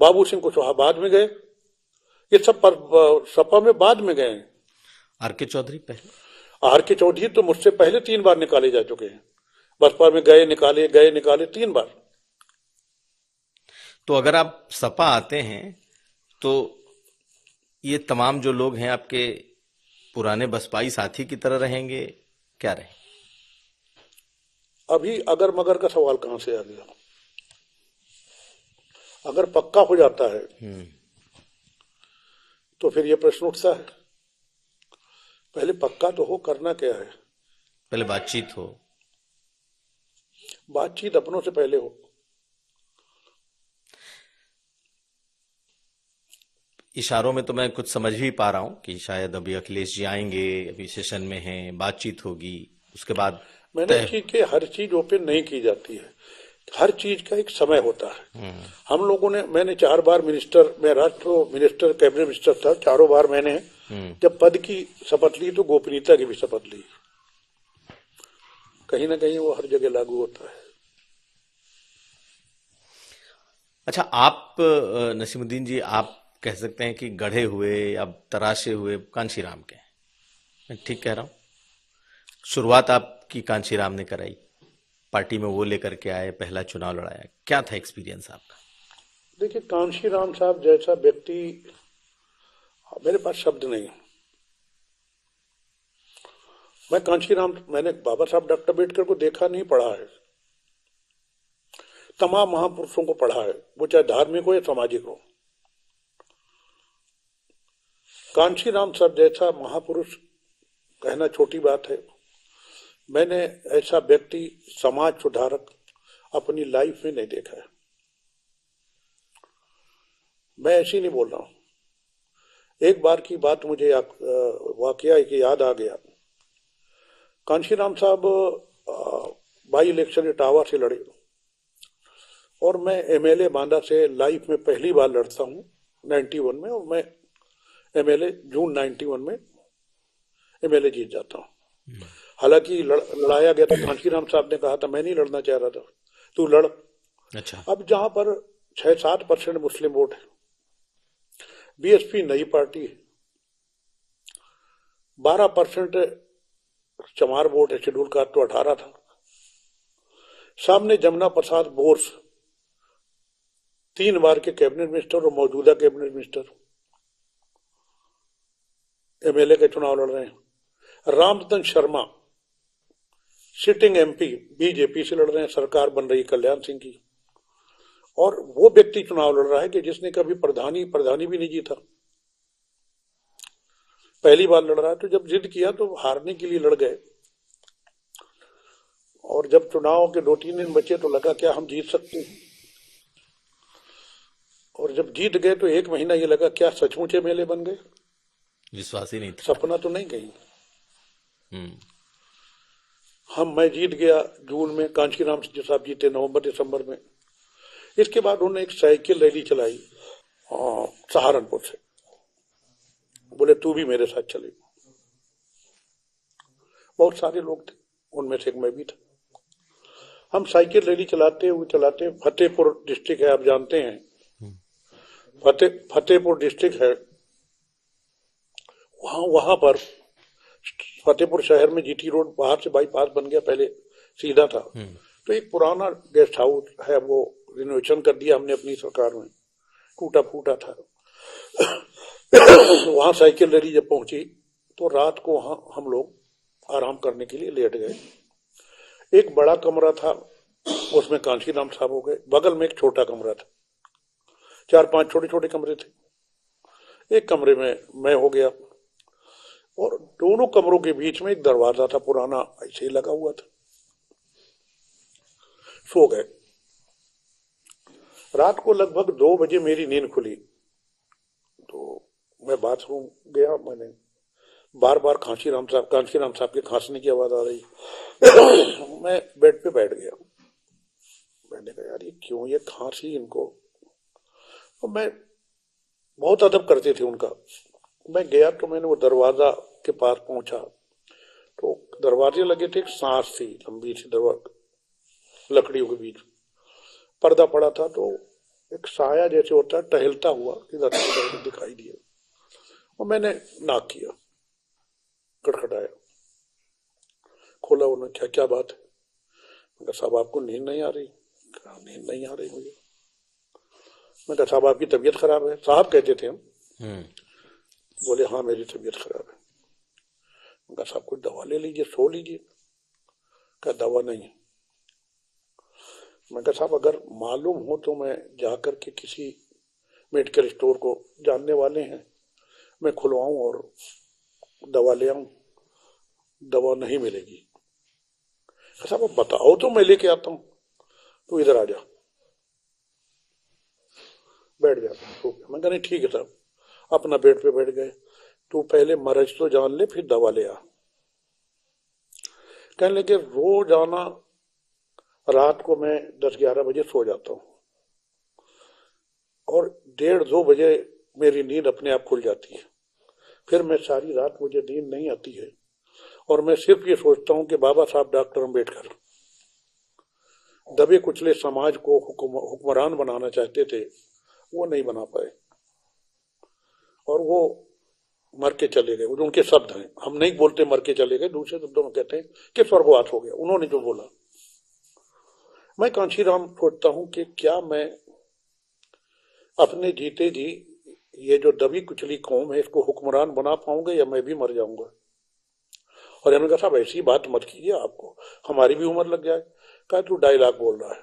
बाबू सिंह कुशवाहा बाद में गए। ये सब सपा में बाद में गए हैं। आर.के. चौधरी पहले, आर.के. चौधरी तो मुझसे पहले 3 बार निकाले जा चुके हैं। बसपा में गए निकाले 3 बार। तो अगर आप सपा आते हैं तो ये तमाम जो लोग हैं आपके पुराने बसपाई साथी की तरह रहेंगे, क्या रहे? अभी अगर मगर का सवाल कहां से आ गया? अगर पक्का हो जाता है तो फिर यह प्रश्न उठता है, पहले पक्का तो हो, करना क्या है? पहले बातचीत हो। बातचीत अपनों से पहले हो। इशारों में तो मैं कुछ समझ भी पा रहा हूं कि शायद अभी अखिलेश जी आएंगे, अभी सेशन में हैं, बातचीत होगी, उसके बाद मैंने की कि हर चीज ओपन नहीं की जाती है, हर चीज का एक समय होता है। हम लोगों ने, मैंने 4 बार मिनिस्टर, मैं राष्ट्र मिनिस्टर, कैबिनेट मिनिस्टर था, 4 बार मैंने जब पद की शपथ ली तो गोपनीयता की भी शपथ ली। कहीं ना कहीं वो हर जगह लागू होता है। अच्छा, आप नसीमुद्दीन जी, आप कह सकते हैं कि गढ़े हुए, अब तराशे हुए कांशीराम के, मैं ठीक कह रहा हूं? शुरुआत आपकी कांशीराम ने कराई, पार्टी में वो लेकर के आए, पहला चुनाव लड़ाया, क्या था एक्सपीरियंस आपका? देखिए, कांशीराम साहब जैसा व्यक्ति, मेरे पास शब्द नहीं। मैं कांशीराम, मैंने बाबा साहब डॉक्टर अम्बेडकर को देखा नहीं, पढ़ा है, तमाम महापुरुषों को पढ़ा है, वो चाहे धार्मिक हो या सामाजिक हो। कांशीराम साहब जैसा महापुरुष कहना छोटी बात है। मैंने ऐसा व्यक्ति, समाज सुधारक अपनी लाइफ में नहीं देखा है। मैं ऐसे ही नहीं बोल रहा हूं। एक बार की बात मुझे वाकया एक याद आ गया। कांशीराम साहब बाई इलेक्शन इटावा से लड़े और मैं एमएलए बांदा से लाइफ में पहली बार लड़ता हूं 91 में, और मैं एमएलए जून 91 में एमएलए जीत जाता हूं। हालांकि लड़ाया गया था, कांशीराम साहब ने कहा था मैं नहीं लड़ना चाह रहा था, तू लड़। अच्छा। अब जहां पर 6-7% मुस्लिम वोट है, बीएसपी नई पार्टी है, 12% चमार वोट है, शेड्यूल कास्ट तो 18 था। सामने जमुना प्रसाद बोस 3 बार के कैबिनेट मिनिस्टर और मौजूदा कैबिनेट मिनिस्टर एमएलए के चुनाव लड़ रहे हैं। रामतन शर्मा सिटिंग एमपी बीजेपी से लड़ रहे हैं, सरकार बन रही कल्याण सिंह की, और वो व्यक्ति चुनाव लड़ रहा है कि जिसने कभी प्रधानी भी नहीं जीता, पहली बार लड़ रहा है। तो जब जिद किया तो हारने के लिए लड़ गए, और जब चुनाव के 2-3 दिन बचे तो लगा क्या हम जीत सकते हैं, और जब जीत गए तो 1 महीना ये लगा क्या सचमुच एमएलए बन गए। विश्वास ही नहीं था, सपना तो नहीं कहीं। मैं जीत गया जून में, कांशीराम साहब जीते नवंबर-दिसंबर में। इसके बाद उन्होंने एक साइकिल रैली चलाई सहारनपुर से, बोले तू भी मेरे साथ चले। बहुत सारे लोग थे, उनमें से एक मैं भी था। हम साइकिल रैली चलाते फतेहपुर डिस्ट्रिक्ट है, आप जानते हैं, फतेहपुर डिस्ट्रिक्ट है, वहां पर फतेहपुर शहर में जीटी रोड बाहर से बाईपास बन गया, पहले सीधा था। तो एक पुराना गेस्ट हाउस है, वो रिनोवेशन कर दिया हमने अपनी सरकार में, टूटा फूटा था। वहां साइकिल रैली जब पहुंची तो रात को वहां हम लोग आराम करने के लिए लेट गए। एक बड़ा कमरा था, उसमें कांशीराम साहब हो गए, बगल में एक छोटा कमरा था, 4-5 छोटे छोटे कमरे थे। एक कमरे में मैं हो गया, और दोनों कमरों के बीच में एक दरवाजा था पुराना, ऐसे ही लगा हुआ था। सो गए। रात को लगभग 2 बजे मेरी नींद खुली, तो मैं बाथरूम गया। मैंने बार बार कांशीराम साहब के खांसने की आवाज आ रही। मैं बेड पे बैठ गया। मैंने कहा यार ये क्यों ये खांसी इनको, और मैं बहुत अदब करते थे उनका। मैं गया तो मैंने वो दरवाजा के पास पहुंचा, तो दरवाजे लगे थे, एक सांस थी लंबी सी दरवाजा, लकड़ियों के बीच पर्दा पड़ा था, तो एक साया जैसे होता है टहलता हुआ इधर से दिखाई दिया, और मैंने नाक किया, खटखटाया, खोला। उन्होंने क्या क्या बात है? मैं कहा साहब आपको नींद नहीं आ रही? कहा नींद नहीं आ रही मुझे। मैं कहा साहब आपकी तबीयत खराब है? साहब कहते थे हम। बोले हाँ मेरी तबीयत खराब है। मैं कहा साहब कुछ दवा ले लीजिए, सो लीजिए। कहा दवा नहीं है। मैं कहा साहब अगर मालूम हो तो मैं जाकर के किसी मेडिकल स्टोर को जानने वाले हैं, मैं खुलवाऊं और दवा ले आऊं। दवा नहीं मिलेगी। साहब आप बताओ तो मैं लेके आता हूं। तू इधर आ जा, बैठ जा। मैं कहा नहीं ठीक है साहब। अपना बेड पे बैठ गए। तू पहले मरज तो जान ले, फिर दवा ले आ। कहने लगे रोजाना रात को मैं 10-11 बजे सो जाता हूं, और 1:30-2 बजे मेरी नींद अपने आप खुल जाती है। फिर मैं सारी रात मुझे नींद नहीं आती है, और मैं सिर्फ ये सोचता हूं कि बाबा साहब डॉक्टर अम्बेडकर दबे कुचले समाज को हुक्मरान बनाना चाहते थे, वो नहीं बना पाए, और वो मर के चले गए। उनके शब्द हैं, हम नहीं बोलते मर के चले गए, दूसरे शब्दों में कहते हैं कि स्वर्गवास हो गया उन्होंने जो बोला। मैं कांशीराम सोचता हूं कि क्या मैं अपने जीते जी ये जो दबी कुचली कौम है इसको हुक्मरान बना पाऊंगा, या मैं भी मर जाऊंगा? और हमने कहा साहब ऐसी बात मत कीजिए, आपको हमारी भी उम्र लग जाए। कहा तू डायलॉग बोल रहा है,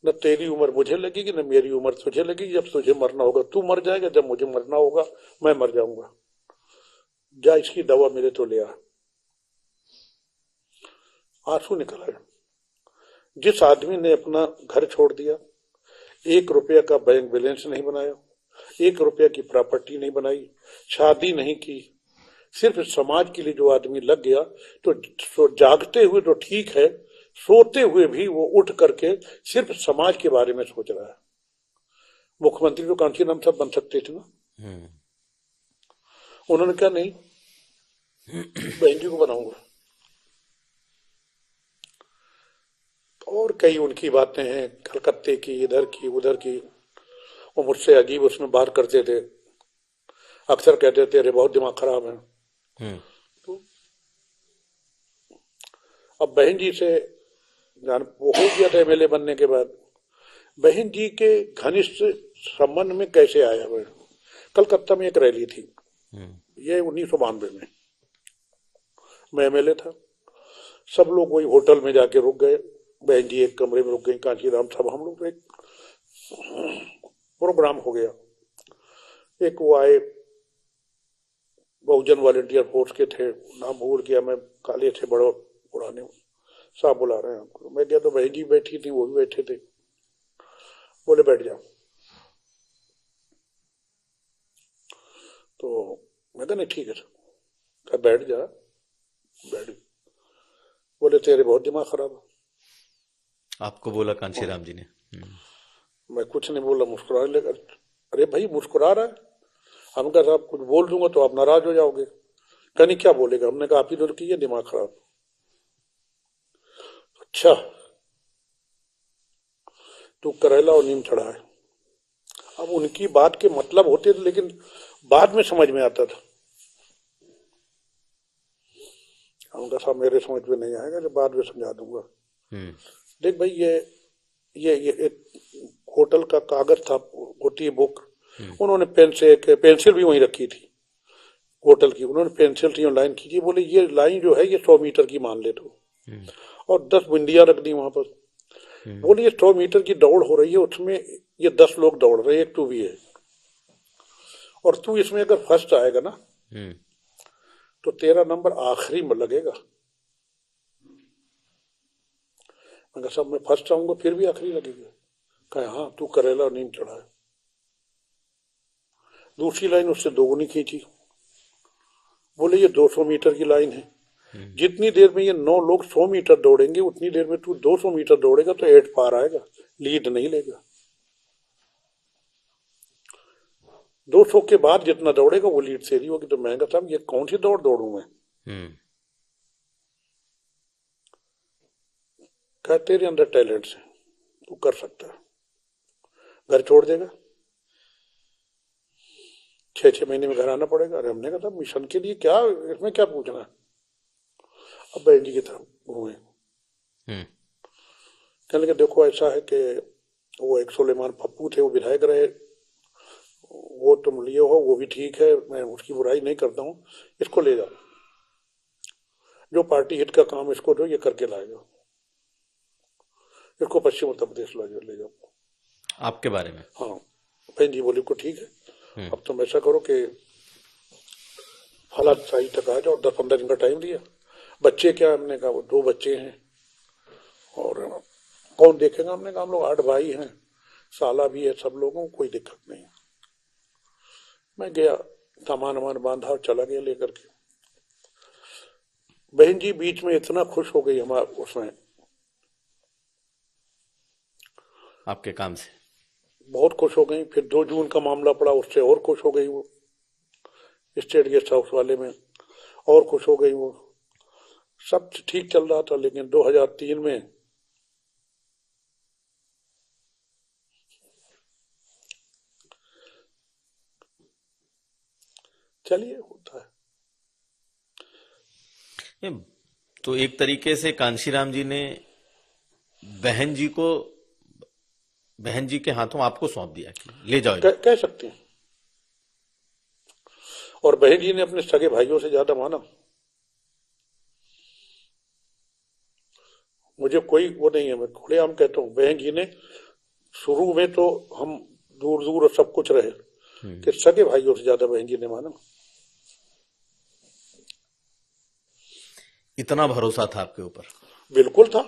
न तेरी उम्र मुझे लगेगी न मेरी उम्र तुझे लगेगी। जब तुझे मरना होगा तू मर जाएगा, जब मुझे मरना होगा मैं मर जाऊंगा। जा इसकी दवा मेरे तो ले आ। आंसू निकल आए। जिस आदमी ने अपना घर छोड़ दिया, 1 रुपया का बैंक बैलेंस नहीं बनाया, 1 रुपया की प्रॉपर्टी नहीं बनाई, शादी नहीं की, सिर्फ समाज के लिए जो आदमी लग गया, तो जागते हुए तो ठीक है, सोते हुए भी वो उठ करके सिर्फ समाज के बारे में सोच रहा है। मुख्यमंत्री तो कांशीराम साहब बन सकते थे ना, उन्होंने कहा नहीं बहन जी को बनाऊंगा। और कई उनकी बातें हैं, कलकत्ते की, इधर की उधर की, वो मुझसे अजीब उसमें बात करते थे। अक्सर कहते थे अरे बहुत दिमाग खराब है। तो अब बहन जी से वो हो गया था एमएलए बनने के बाद, बहन जी के घनिष्ठ संबंध में कैसे आया? वो कलकत्ता में एक रैली थी, ये 1992 में, मैं एमएलए था। सब लोग वही होटल में जाके रुक गए, बहन जी एक कमरे में रुक गई, कांशीराम साहब, हम लोग। एक प्रोग्राम हो गया, एक वो आए बहुजन वॉलेंटियर फोर्स के थे, नाम भूल गया मैं, काले थे बड़े पुराने, साहब बुला रहे हैं आपको। मैं गया तो बहन जी बैठी थी, वो भी बैठे थे। बोले बैठ जाओ। तो मैं कहा नहीं ठीक है सर। बैठ जा। बैठ। बोले तेरे बहुत दिमाग खराब है। आपको बोला कांशीराम जी ने? मैं कुछ नहीं बोला, मुस्कुराने लगा। अरे भाई मुस्कुरा रहा है। हम कहा साहब कुछ बोल दूंगा तो आप नाराज हो जाओगे। कहनी क्या बोलेगा? हमने कहा आप ही तो की है दिमाग खराब। अच्छा तू करेला और नीम चढ़ा है। अब उनकी बात के मतलब होते थे, लेकिन बाद में समझ में आता था। हम कहा साहब मेरे समझ में नहीं आएगा, जब बाद में समझा दूंगा। देख भाई ये एक होटल का कागज था, होती है बुक, उन्होंने पेंसिल भी वहीं रखी थी होटल की। उन्होंने पेंसिल थी लाइन खींची, बोले ये लाइन जो है ये 100 मीटर की मान ले तो, और 10 बिंदियां रख दी वहां पर। बोले ये 100 मीटर की दौड़ हो रही है, उसमें ये 10 लोग दौड़ रहे हैं, एक तू भी है। और तू इसमें अगर फर्स्ट आएगा ना हम्म। तो तेरा नंबर आखिरी में लगेगा। मगर सब मैं फर्स्ट आऊंगा फिर भी आखिरी लगेगा। कहे हाँ तू करेला नींद चढ़ा है। दूसरी लाइन उससे दोगुनी खींची, बोले ये 200 मीटर की लाइन है, जितनी देर में ये 9 लोग 100 मीटर दौड़ेंगे उतनी देर में तू 200 मीटर दौड़ेगा तो 8 पार आएगा, लीड नहीं लेगा। 200 के बाद जितना दौड़ेगा वो लीड से रही होगी। तो महंगा साहब ये कौन सी दौड़ दौड़ू मैं? कहा तेरे अंदर टैलेंट है, तू कर सकता है। घर छोड़ देगा, 6-6 महीने में घर आना पड़ेगा। अरे हमने कहा था मिशन के लिए क्या, इसमें क्या पूछना है। अब बहन जी की तरफ घूमे, कहने लगे देखो ऐसा है कि वो एक सुलेमान पप्पू थे, वो विधायक रहे, वो तुम लिए हो, वो भी ठीक है, मैं उसकी बुराई नहीं करता हूँ, इसको ले जाओ, जो पार्टी हिट का काम इसको दो, ये करके लाएगा, इसको पश्चिम उत्तर प्रदेश ले जाओ। आपके बारे में? हाँ। बहन जी बोली को ठीक है, अब तुम ऐसा करो कि हालात सही तक आ जाओ, 10-15 दिन का टाइम दिया। बच्चे क्या, हमने कहा वो 2 बच्चे हैं और कौन देखेगा, हमने कहा हम लोग 8 भाई हैं, साला भी है, सब लोगों को कोई दिक्कत नहीं। मैं गया, सामान वामान बांधा और चला गया लेकर के। बहन जी बीच में इतना खुश हो गई हमारा उसमें, आपके काम से बहुत खुश हो गई। फिर 2 जून का मामला पड़ा, उससे और खुश हो गई वो, स्टेट गेस्ट हाउस वाले में और खुश हो गई वो। सब ठीक चल रहा था, लेकिन 2003 में चलिए होता है। तो एक तरीके से कांशीराम जी ने बहन जी के हाथों आपको सौंप दिया कि ले जाओ, कह सकते हैं। और बहन जी ने अपने सगे भाइयों से ज्यादा माना। मुझे कोई वो नहीं है, मैं खुलेआम कहता हूँ, बहन जी ने शुरू में तो हम दूर दूर और सब कुछ रहे कि सगे भाइयों से ज्यादा बहन जी ने माना। इतना भरोसा था आपके ऊपर? बिल्कुल था।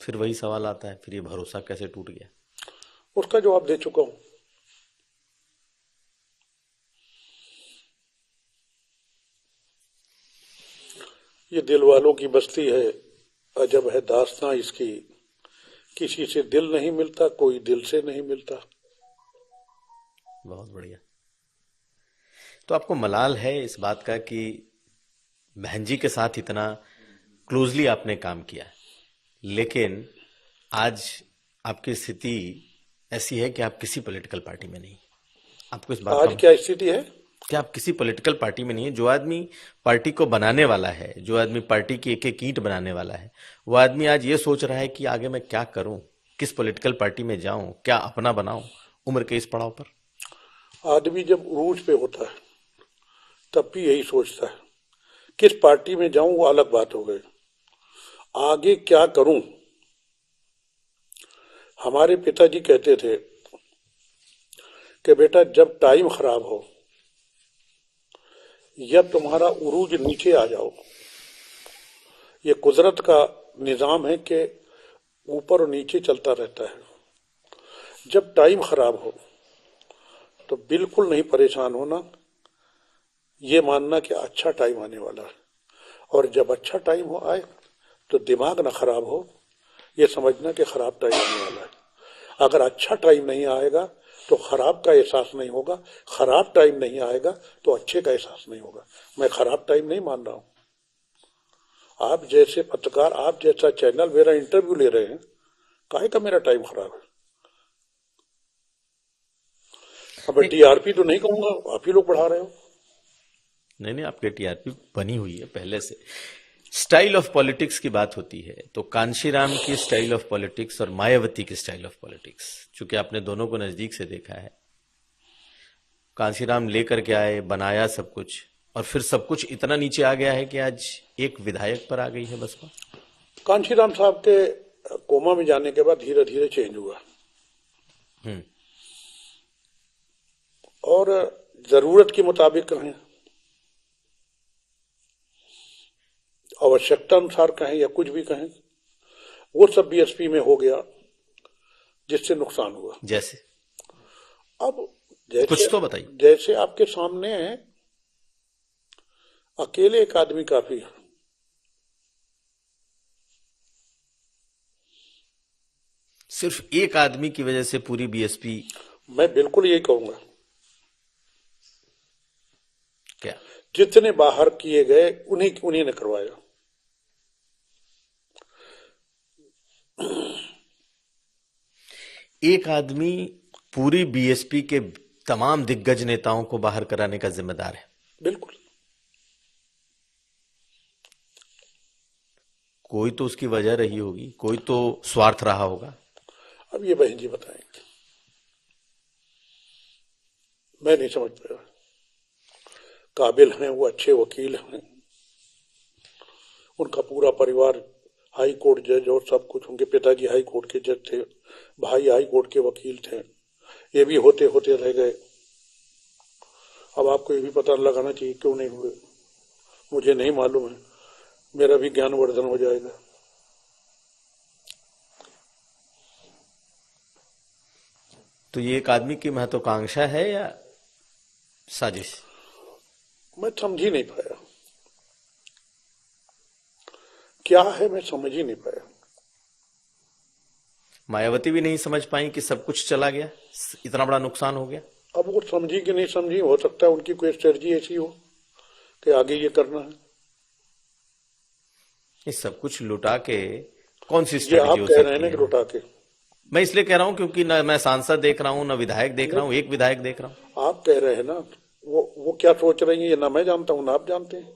फिर वही सवाल आता है, फिर ये भरोसा कैसे टूट गया? उसका जवाब दे चुका हूं। ये दिल वालों की बस्ती है, अजब है दास्तां इसकी, किसी से दिल नहीं मिलता, कोई दिल से नहीं मिलता। बहुत बढ़िया। तो आपको मलाल है इस बात का कि बहन जी के साथ इतना क्लोजली आपने काम किया, लेकिन आज आपकी स्थिति ऐसी है कि आप किसी पॉलिटिकल पार्टी में नहीं। आपको इस बात आज क्या स्थिति है कि आप किसी पॉलिटिकल पार्टी में नहीं है। जो आदमी पार्टी को बनाने वाला है, जो आदमी पार्टी की एक एक ईंट बनाने वाला है, वो आदमी आज ये सोच रहा है कि आगे मैं क्या करूं, किस पॉलिटिकल पार्टी में जाऊं, क्या अपना बनाऊं उम्र के इस पड़ाव पर। आदमी जब उरूज पे होता है तब भी यही सोचता है, किस पार्टी में जाऊं वो अलग बात हो गई, आगे क्या करूं। हमारे पिताजी कहते थे कि बेटा जब टाइम खराब हो या तुम्हारा उरूज नीचे आ जाओ, ये कुदरत का निजाम है कि ऊपर और नीचे चलता रहता है। जब टाइम खराब हो तो बिल्कुल नहीं परेशान होना, ये मानना कि अच्छा टाइम आने वाला है, और जब अच्छा टाइम हो आए तो दिमाग ना खराब हो, ये समझना कि खराब टाइम आने वाला है। अगर अच्छा टाइम नहीं आएगा तो खराब का एहसास नहीं होगा, खराब टाइम नहीं आएगा तो अच्छे का एहसास नहीं होगा। मैं खराब टाइम नहीं मान रहा हूं। आप जैसे पत्रकार, आप जैसा चैनल मेरा इंटरव्यू ले रहे हैं, काहे का मेरा टाइम खराब है। अब टीआरपी तो नहीं कहूंगा, आप ही लोग बढ़ा रहे हो। नहीं, आपके टीआरपी बनी हुई है पहले से। स्टाइल ऑफ पॉलिटिक्स की बात होती है तो कांशीराम की स्टाइल ऑफ पॉलिटिक्स और मायावती की स्टाइल ऑफ पॉलिटिक्स, चूंकि आपने दोनों को नजदीक से देखा है, कांशीराम लेकर के आए, बनाया सब कुछ, और फिर सब कुछ इतना नीचे आ गया है कि आज एक विधायक पर आ गई है बसपा। कांशीराम साहब के कोमा में जाने के बाद धीरे धीरे चेंज हुआ। हम्म। और जरूरत के मुताबिक कहें, आवश्यकता अनुसार कहें या कुछ भी कहें, वो सब बीएसपी में हो गया, जिससे नुकसान हुआ। जैसे अब कुछ तो बताइए। जैसे आपके सामने अकेले एक आदमी काफी है। सिर्फ एक आदमी की वजह से पूरी बीएसपी? मैं बिल्कुल यही कहूंगा। क्या? जितने बाहर किए गए उन्हीं ने करवाया। एक आदमी पूरी बीएसपी के तमाम दिग्गज नेताओं को बाहर कराने का जिम्मेदार है? बिल्कुल। कोई तो उसकी वजह रही होगी, कोई तो स्वार्थ रहा होगा। अब ये बहन जी बताएंगे, मैं नहीं समझ पाया। काबिल हैं, वो अच्छे वकील हैं, उनका पूरा परिवार हाई कोर्ट जज और सब कुछ, उनके पिताजी हाई कोर्ट के जज थे, भाई हाई कोर्ट के वकील थे, ये भी होते होते रह गए। अब आपको ये भी पता लगाना चाहिए क्यों नहीं हुए। मुझे नहीं मालूम है, मेरा भी ज्ञानवर्धन हो जाएगा। तो ये एक आदमी की महत्वाकांक्षा है या साजिश? मैं समझ ही नहीं पाया क्या है, मैं समझ ही नहीं पाया। मायावती भी नहीं समझ पाई कि सब कुछ चला गया, इतना बड़ा नुकसान हो गया? अब वो समझी कि नहीं समझी, हो सकता है उनकी कोई स्ट्रेटजी ऐसी हो कि आगे ये करना है। ये सब कुछ लुटा के कौन सी ये स्ट्रेटजी आप हो कह रहे हैं सकती ना है? कि लुटा के। मैं इसलिए कह रहा हूं क्योंकि न मैं सांसद देख रहा हूं, न विधायक देख रहा हूं, एक विधायक देख रहा हूं। आप कह रहे हैं ना, वो क्या सोच रही है ये ना मैं जानता हूं ना आप जानते हैं।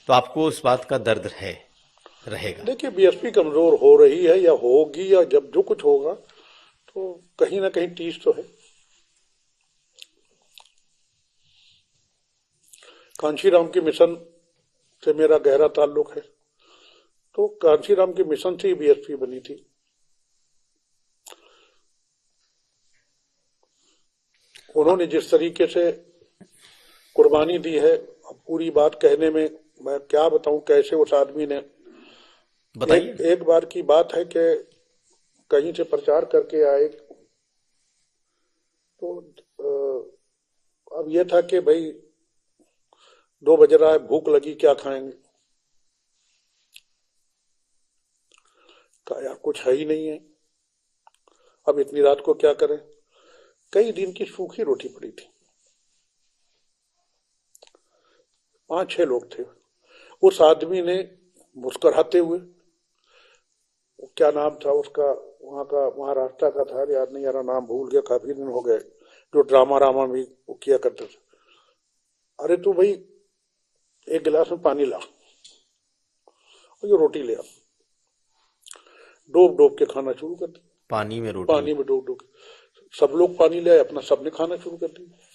तो आपको उस बात का दर्द है, रहेगा? देखिए, बीएसपी कमजोर हो रही है या होगी, या जब जो कुछ होगा तो कहीं ना कहीं टीस तो है। कांशीराम के मिशन से मेरा गहरा ताल्लुक है, तो कांशीराम के मिशन से ही बीएसपी बनी थी। उन्होंने जिस तरीके से कुर्बानी दी है, अब पूरी बात कहने में मैं क्या बताऊं कैसे उस आदमी ने। बताइए। एक बार की बात है कि कहीं से प्रचार करके आए, तो अब यह था कि भाई 2 बज रहा है, भूख लगी, क्या खाएंगे। कहा यार कुछ है ही नहीं है, अब इतनी रात को क्या करें। कई दिन की सूखी रोटी पड़ी थी, 5-6 लोग थे। उस आदमी ने मुस्कुराते हुए, क्या नाम था उसका, वहां का महाराष्ट्र का था, याद नहीं आ रहा, नाम भूल गया, काफी दिन हो गए, जो ड्रामा रामा भी किया करते थे। अरे तू भाई एक गिलास में पानी ला और ये रोटी ले आ। डोब डोब के खाना शुरू कर दिया। पानी में रोटी? पानी में डोब डोब के सब लोग पानी ले आए, अपना सबने खाना शुरू कर दिया।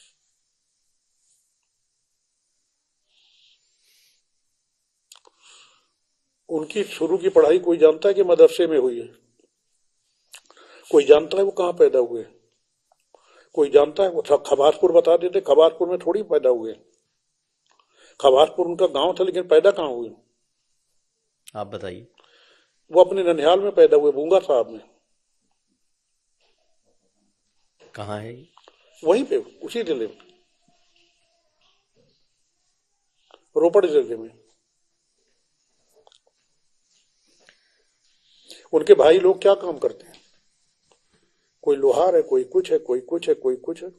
उनकी शुरू की पढ़ाई कोई जानता है कि मदरसे में हुई है? कोई जानता है वो कहाँ पैदा हुए? कोई जानता है? वो खबासपुर बता देते, खबासपुर में थोड़ी पैदा हुए। खबासपुर उनका गांव था, लेकिन पैदा कहाँ हुए? आप बताइए। वो अपने ननिहाल में पैदा हुए, बूंगा साहब में। कहाँ है ये? वहीं पे, उसी जिले में, रोपड़ जिले में। उनके भाई लोग क्या काम करते हैं? कोई लोहार है, कोई कुछ है, कोई कुछ है, कोई कुछ है।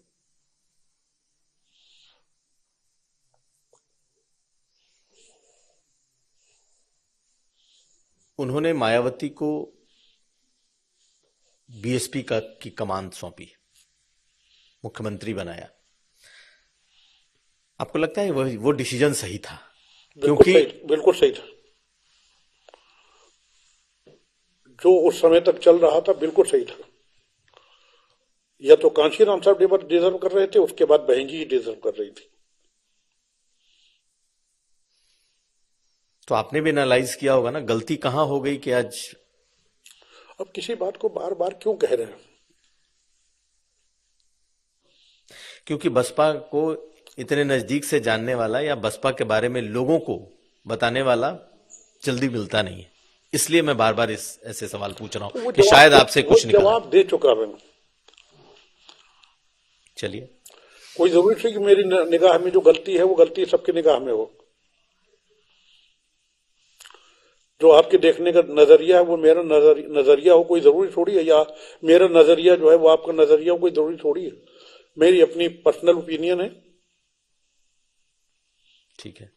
उन्होंने मायावती को बीएसपी की कमान सौंपी, मुख्यमंत्री बनाया। आपको लगता है वो डिसीजन सही था? बिल्कुल सही था। जो उस समय तक चल रहा था बिल्कुल सही था। या तो कांशीराम साहब डिजर्व कर रहे थे, उसके बाद बहन जी डिजर्व कर रही थी। तो आपने भी एनालाइज किया होगा ना, गलती कहां हो गई कि आज अब किसी बात को बार बार क्यों कह रहे हैं? क्योंकि बसपा को इतने नजदीक से जानने वाला या बसपा के बारे में लोगों को बताने वाला जल्दी मिलता नहीं है, इसलिए मैं बार बार इस ऐसे सवाल पूछ रहा हूं कि शायद आपसे कुछ निकला। जवाब दे चुका मैं। चलिए, कोई जरूरी है कि मेरी निगाह में जो गलती है वो गलती सबकी निगाह में हो। जो आपके देखने का नजरिया है वो मेरा नजरिया हो, कोई जरूरी थोड़ी है, या मेरा नजरिया जो है वो आपका नजरिया हो, कोई जरूरी थोड़ी है। मेरी अपनी पर्सनल ओपिनियन है। ठीक है,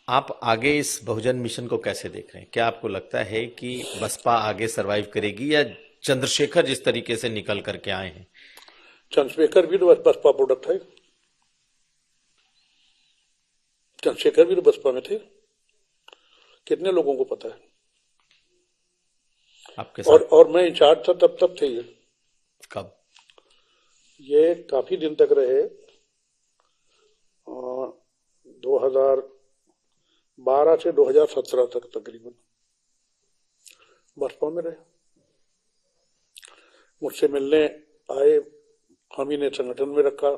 आप आगे इस बहुजन मिशन को कैसे देख रहे हैं? क्या आपको लगता है कि बसपा आगे सरवाइव करेगी, या चंद्रशेखर जिस तरीके से निकल करके आए हैं? चंद्रशेखर भी तो बसपा प्रोडक्ट है। चंद्रशेखर भी तो बसपा में थे, कितने लोगों को पता है? आपके साथ और मैं इंचार्ज था तब थे ये। कब? ये काफी दिन तक रहे, 2012 से 2017 तक तकरीबन बसपा में रहे। मुझसे मिलने आए, हम ही ने संगठन में रखा।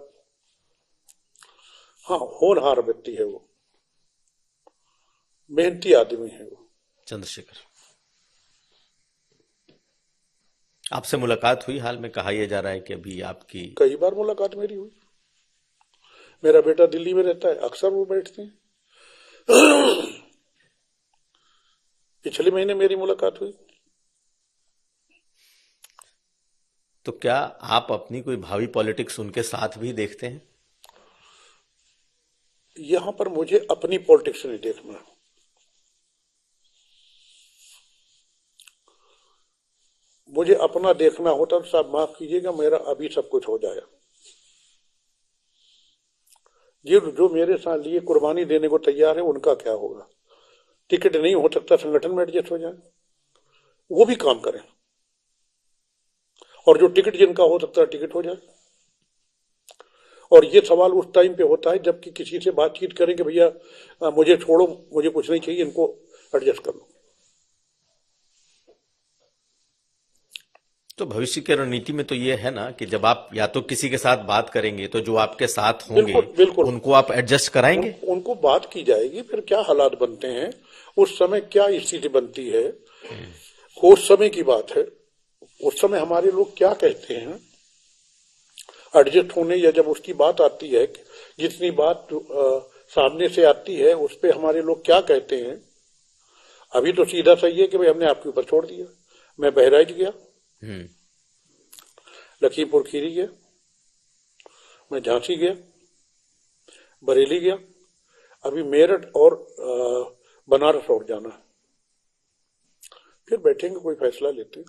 हाँ, होनहार व्यक्ति है वो, मेहनती आदमी है वो चंद्रशेखर। आपसे मुलाकात हुई हाल में? कहा यह जा रहा है कि अभी आपकी कई बार मुलाकात मेरी हुई। मेरा बेटा दिल्ली में रहता है, अक्सर वो बैठते हैं। पिछले महीने मेरी मुलाकात हुई। तो क्या आप अपनी कोई भावी पॉलिटिक्स उनके साथ भी देखते हैं? यहां पर मुझे अपनी पॉलिटिक्स नहीं देखना। मुझे अपना देखना होता तो साहब माफ कीजिएगा, मेरा अभी सब कुछ हो जाए। ये जो मेरे साथ लिए कुर्बानी देने को तैयार है, उनका क्या होगा? टिकट नहीं हो सकता, संगठन में एडजस्ट हो जाए, वो भी काम करें। और जो टिकट जिनका हो सकता है, टिकट हो जाए। और ये सवाल उस टाइम पे होता है जबकि किसी से बातचीत करेंगे, भैया मुझे छोड़ो, मुझे कुछ नहीं चाहिए, इनको एडजस्ट कर लो। तो भविष्य की रणनीति में तो ये है ना कि जब आप या तो किसी के साथ बात करेंगे तो जो आपके साथ होंगे बिल्कुल उनको आप एडजस्ट कराएंगे। उनको बात की जाएगी, फिर क्या हालात बनते हैं, उस समय क्या स्थिति बनती है, उस समय की बात है। उस समय हमारे लोग क्या कहते हैं एडजस्ट होने, या जब उसकी बात आती है, जितनी बात सामने से आती है उस पे हमारे लोग क्या कहते हैं। अभी तो सीधा सही है कि भाई हमने आपके ऊपर छोड़ दिया। मैं बहराइच गया, लखीमपुर खीरी गया, मैं झांसी गया, बरेली गया, अभी मेरठ और बनारस और जाना है। फिर बैठेंगे, कोई फैसला लेते हैं।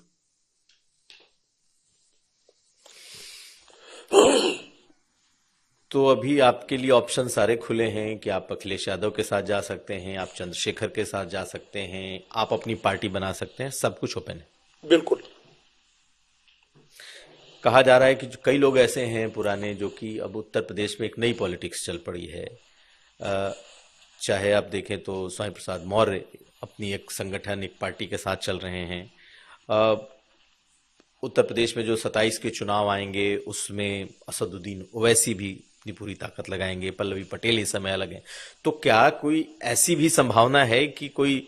तो अभी आपके लिए ऑप्शन सारे खुले हैं कि आप अखिलेश यादव के साथ जा सकते हैं, आप चंद्रशेखर के साथ जा सकते हैं, आप अपनी पार्टी बना सकते हैं, सब कुछ ओपन है। बिल्कुल। कहा जा रहा है कि कई लोग ऐसे हैं पुराने जो कि अब उत्तर प्रदेश में एक नई पॉलिटिक्स चल पड़ी है। चाहे आप देखें तो स्वामी प्रसाद मौर्य अपनी एक संगठन, एक पार्टी के साथ चल रहे हैं। उत्तर प्रदेश में जो 27 के चुनाव आएंगे उसमें असदुद्दीन ओवैसी भी अपनी पूरी ताकत लगाएंगे, पल्लवी पटेल इस समय अलग है। तो क्या कोई ऐसी भी संभावना है कि कोई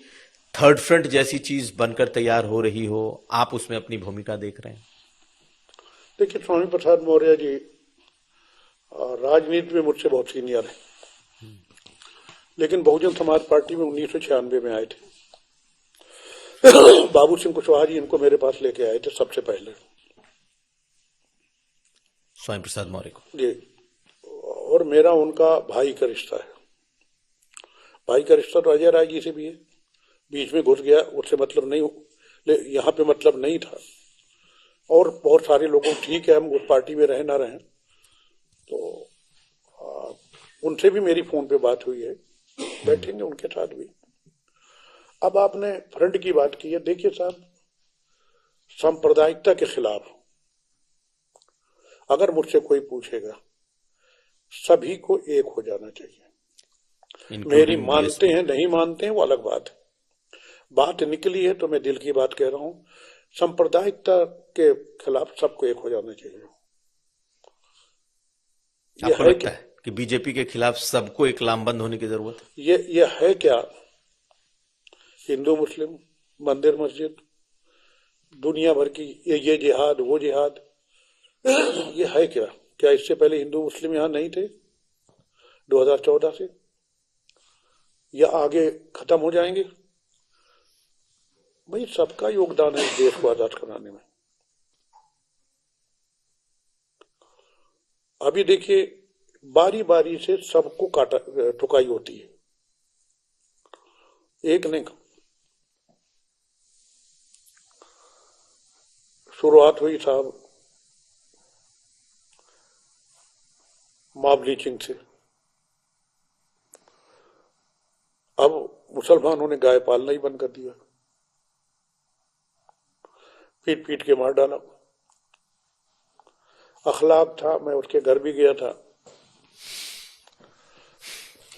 थर्ड फ्रंट जैसी चीज बनकर तैयार हो रही हो? आप उसमें अपनी भूमिका देख रहे हैं? देखिए, स्वामी प्रसाद मौर्य जी राजनीति में मुझसे बहुत सीनियर है, लेकिन बहुजन समाज पार्टी में 1996 में आए थे। बाबू सिंह कुशवाहा जी इनको मेरे पास लेके आए थे सबसे पहले, स्वामी प्रसाद मौर्य को जी। और मेरा उनका भाई का रिश्ता है। भाई का रिश्ता तो अजय राय जी से भी है, बीच में घुस गया, उससे मतलब नहीं, यहाँ पे मतलब नहीं था। और बहुत सारे लोगों, ठीक है हम उस पार्टी में रहे ना रहे, तो उनसे भी मेरी फोन पे बात हुई है, बैठेंगे उनके साथ भी। अब आपने फ्रंट की बात की है, देखिए साहब, सांप्रदायिकता के खिलाफ अगर मुझसे कोई पूछेगा, सभी को एक हो जाना चाहिए। मेरी मानते हैं नहीं मानते हैं वो अलग बात है, बात निकली है तो मैं दिल की बात कह रहा हूं, सांप्रदायिकता के खिलाफ सबको एक हो जाना चाहिए। आपको लगता है कि बीजेपी के खिलाफ सबको एक लामबंद होने की जरूरत है? ये है क्या, हिंदू मुस्लिम, मंदिर मस्जिद, दुनिया भर की ये जिहाद वो जिहाद, ये है क्या? क्या इससे पहले हिंदू मुस्लिम यहां नहीं थे 2014 से? या आगे खत्म हो जाएंगे? भाई सबका योगदान है देश को आजाद कराने में। अभी देखिए बारी बारी से सबको काटा ठुकाई होती है, एक ने शुरुआत हुई साहब मॉब लीचिंग से, अब मुसलमानों ने गाय पालना ही बंद कर दिया, पीट पीट के मार डाला। अखलाक था, मैं उसके घर भी गया था,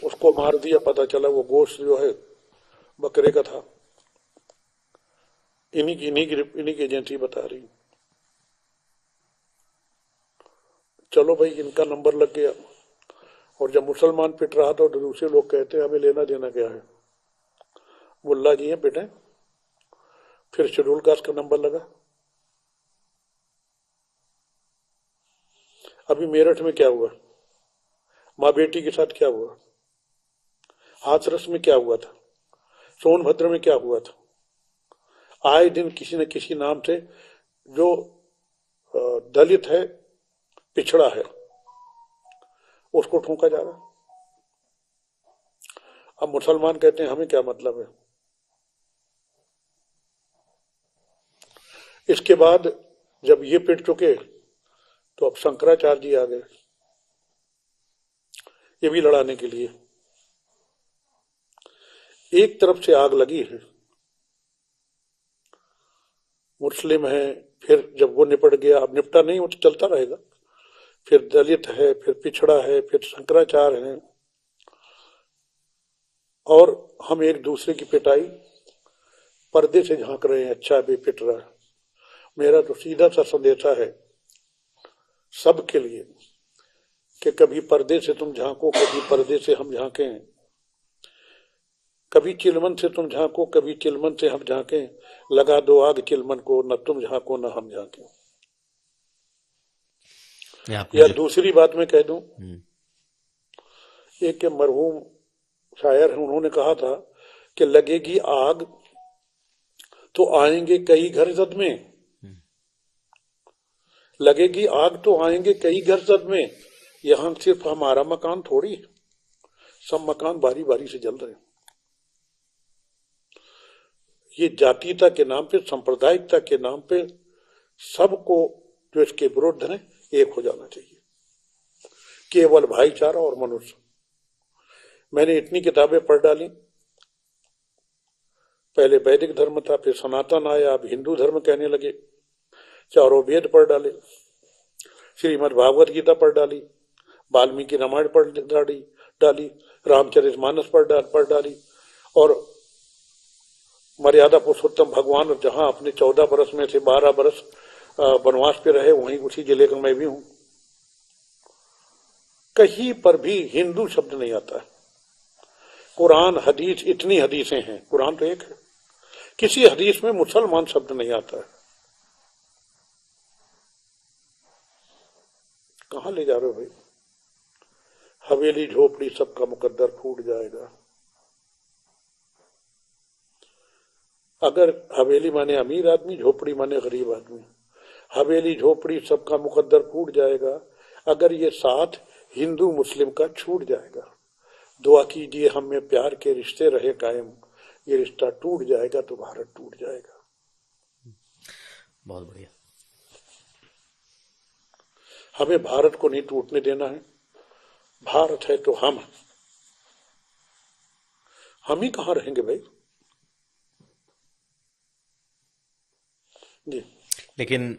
उसको मार दिया, पता चला वो गोश्त जो है बकरे का था। इन्हीं की एजेंसी बता रही। चलो भाई इनका नंबर लग गया, और जब मुसलमान पिट रहा था तो दूसरे लोग कहते हमें लेना देना क्या है, मुल्ला जी हैं पिटे। फिर शेड्यूल कास्ट का नंबर लगा। अभी मेरठ में क्या हुआ, माँ बेटी के साथ क्या हुआ, हाथरस में क्या हुआ था, सोनभद्र में क्या हुआ था। आए दिन किसी न किसी नाम से जो दलित है, पिछड़ा है, उसको ठोका जा रहा। अब मुसलमान कहते हैं हमें क्या मतलब है। इसके बाद जब ये पिट चुके तो अब शंकराचार्य जी आ गए, ये भी लड़ाने के लिए। एक तरफ से आग लगी है, मुस्लिम है, फिर जब वो निपट गया, अब निपटा नहीं, वो तो चलता रहेगा। फिर दलित है, फिर पिछड़ा है, फिर शंकराचार्य है, और हम एक दूसरे की पिटाई पर्दे से झांक रहे हैं। अच्छा भी पिट रहा है। मेरा तो सीधा सा संदेशा है सबके लिए कि कभी पर्दे से तुम झांको, कभी पर्दे से हम झांकें, कभी चिलमन से तुम झांको, कभी चिलमन से हम झांकें, लगा दो आग चिलमन को, न तुम झांको न हम झांकें। या दूसरी बात मैं कह दूं, एक मरहूम शायर है, उन्होंने कहा था कि लगेगी आग तो आएंगे कई घर जद में, लगेगी आग तो आएंगे कई घर जद में, यहां सिर्फ हमारा मकान थोड़ी, सब मकान बारी बारी से जल रहे हैं। ये जातीयता के नाम पे, सांप्रदायिकता के नाम पे सबको जो इसके विरुद्ध है एक हो जाना चाहिए, केवल भाईचारा और मनुष्य। मैंने इतनी किताबें पढ़ डाली, पहले वैदिक धर्म था, फिर सनातन आया, अब हिंदू धर्म कहने लगे, चारों वेद पढ़ डाले, श्रीमद् भागवत गीता पढ़ डाली, वाल्मीकि रामायण पढ़ डाली, रामचरितमानस पढ़ डाली, और मर्यादा पुरुषोत्तम भगवान जहां अपने 14 बरस में से 12 बरस वनवास पे रहे, वहीं उसी जिले का मैं भी हूं। कहीं पर भी हिंदू शब्द नहीं आता है। कुरान हदीस, इतनी हदीसें हैं, कुरान तो एक है, किसी हदीस में मुसलमान शब्द नहीं आता है। कहां ले जा रहे हो भाई? हवेली झोपड़ी सबका मुकद्दर फूट जाएगा। अगर हवेली माने अमीर आदमी, झोपड़ी माने गरीब आदमी, हवेली झोपड़ी सबका मुकद्दर फूट जाएगा। अगर ये साथ हिंदू मुस्लिम का छूट जाएगा, दुआ कीजिए हम में प्यार के रिश्ते रहे कायम, ये रिश्ता टूट जाएगा तो भारत टूट जाएगा। बहुत बढ़िया। हमें भारत को नहीं टूटने देना है। भारत है तो हम ही कहां रहेंगे भाई जी। लेकिन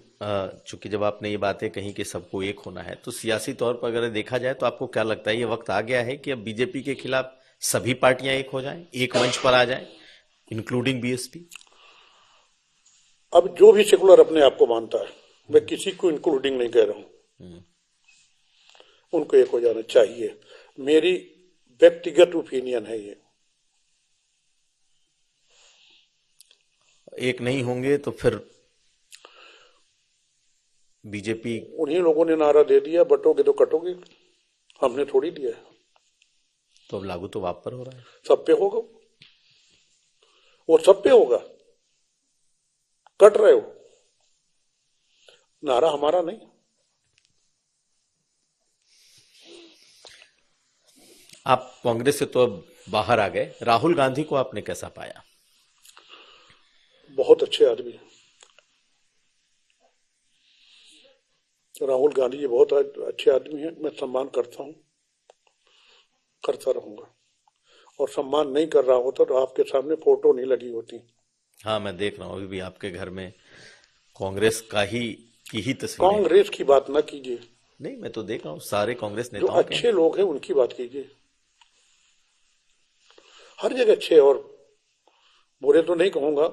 चूंकि जब आपने ये बातें कही कि सबको एक होना है, तो सियासी तौर पर अगर देखा जाए तो आपको क्या लगता है, ये वक्त आ गया है कि अब बीजेपी के खिलाफ सभी पार्टियां एक हो जाएं, एक मंच पर आ जाएं, इंक्लूडिंग बीएसपी? अब जो भी सेकुलर अपने आप को मानता है, मैं किसी को इंक्लूडिंग नहीं कह रहा हूं, उनको एक हो जाना चाहिए, मेरी व्यक्तिगत ओपिनियन है ये। एक नहीं होंगे तो फिर बीजेपी? उन्हीं लोगों ने नारा दे दिया, बटोगे तो कटोगे, हमने थोड़ी दिया है। तो अब लागू तो आप पर हो रहा है। सब पे होगा, वो सब पे होगा। कट रहे हो, नारा हमारा नहीं। आप कांग्रेस से तो अब बाहर आ गए, राहुल गांधी को आपने कैसा पाया? बहुत अच्छे आदमी हैं राहुल गांधी जी, बहुत अच्छे आदमी हैं, मैं सम्मान करता हूं, करता रहूंगा। और सम्मान नहीं कर रहा होता तो आपके सामने फोटो नहीं लगी होती। हाँ, मैं देख रहा हूं अभी भी आपके घर में कांग्रेस की ही तस्वीर है। कांग्रेस की बात ना कीजिए, नहीं, मैं तो देख रहा हूं सारे कांग्रेस जो नेताओं के। अच्छे लोग हैं उनकी बात कीजिए। हर जगह अच्छे और बुरे तो नहीं कहूंगा,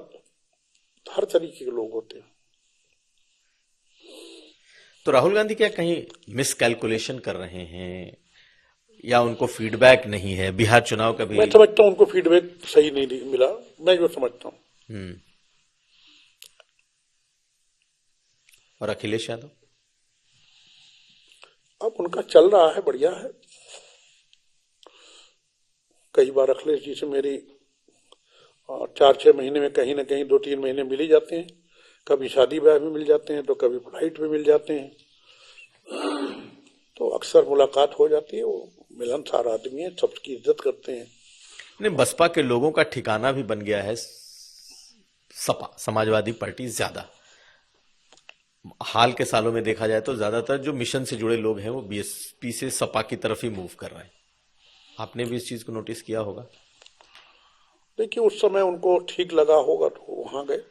हर तरीके के लोग होते हैं। तो राहुल गांधी क्या कहीं मिस कैलकुलेशन कर रहे हैं, या उनको फीडबैक नहीं है? बिहार चुनाव का भी मैं समझता हूं उनको फीडबैक सही नहीं मिला, मैं जो समझता हूं। और अखिलेश यादव? अब उनका चल रहा है, बढ़िया है। कई बार अखिलेश जी से मेरी 4-6 महीने में कहीं ना कहीं 2-3 महीने मिल ही जाते हैं। कभी शादी ब्याह में मिल जाते हैं, तो कभी फ्लाइट में मिल जाते हैं, तो अक्सर मुलाकात हो जाती है। वो मिलनसार आदमी है, सबकी इज्जत करते हैं। नहीं, बसपा के लोगों का ठिकाना भी बन गया है सपा, समाजवादी पार्टी। ज्यादा हाल के सालों में देखा जाए तो ज्यादातर जो मिशन से जुड़े लोग हैं वो बीएसपी से सपा की तरफ ही मूव कर रहे हैं। आपने भी इस चीज को नोटिस किया होगा। देखिए, उस समय उनको ठीक लगा होगा तो वहां गए,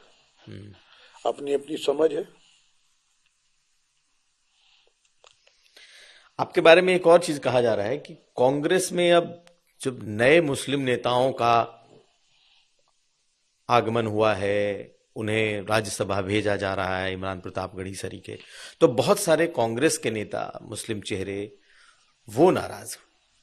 अपनी अपनी समझ है। आपके बारे में एक और चीज कहा जा रहा है कि कांग्रेस में अब जब नए मुस्लिम नेताओं का आगमन हुआ है, उन्हें राज्यसभा भेजा जा रहा है, इमरान प्रताप गढ़ीसरी के, तो बहुत सारे कांग्रेस के नेता, मुस्लिम चेहरे, वो नाराज।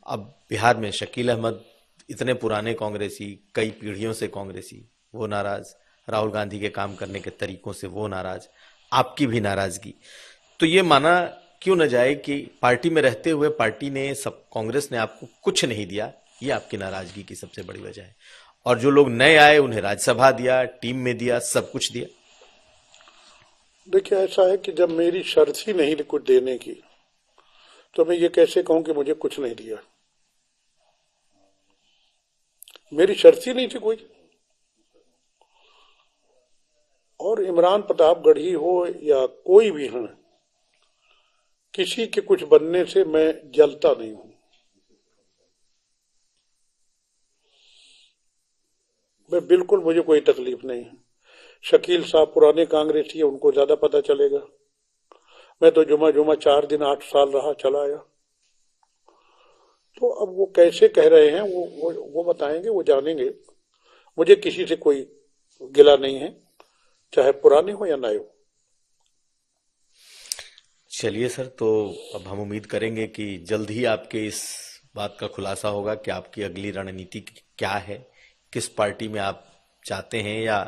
अब बिहार में शकील अहमद, इतने पुराने कांग्रेसी, कई पीढ़ियों से कांग्रेसी, वो नाराज। राहुल गांधी के काम करने के तरीकों से वो नाराज। आपकी भी नाराजगी। तो ये माना क्यों न जाए कि पार्टी में रहते हुए पार्टी ने, सब कांग्रेस ने आपको कुछ नहीं दिया, ये आपकी नाराजगी की सबसे बड़ी वजह है। और जो लोग नए आए उन्हें राज्यसभा दिया, टीम में दिया, सब कुछ दिया। देखिए, ऐसा है कि जब मेरी शर्त ही नहीं कुछ देने की, तो मैं ये कैसे कहूं कि मुझे कुछ नहीं दिया। मेरी शर्त ही नहीं थी कोई। और इमरान प्रताप गढ़ी हो या कोई भी हो, किसी के कुछ बनने से मैं जलता नहीं हूं। मैं बिल्कुल, मुझे कोई तकलीफ नहीं है। शकील साहब पुराने कांग्रेसी है, उनको ज्यादा पता चलेगा। मैं तो जुमा 4 दिन 8 साल रहा, चला आया। तो अब वो कैसे कह रहे हैं, वो बताएंगे, वो जानेंगे। मुझे किसी से कोई गिला नहीं है, चाहे पुराने हो या नए हो। चलिए सर, तो अब हम उम्मीद करेंगे कि जल्द ही आपके इस बात का खुलासा होगा कि आपकी अगली रणनीति क्या है, किस पार्टी में आप चाहते हैं, या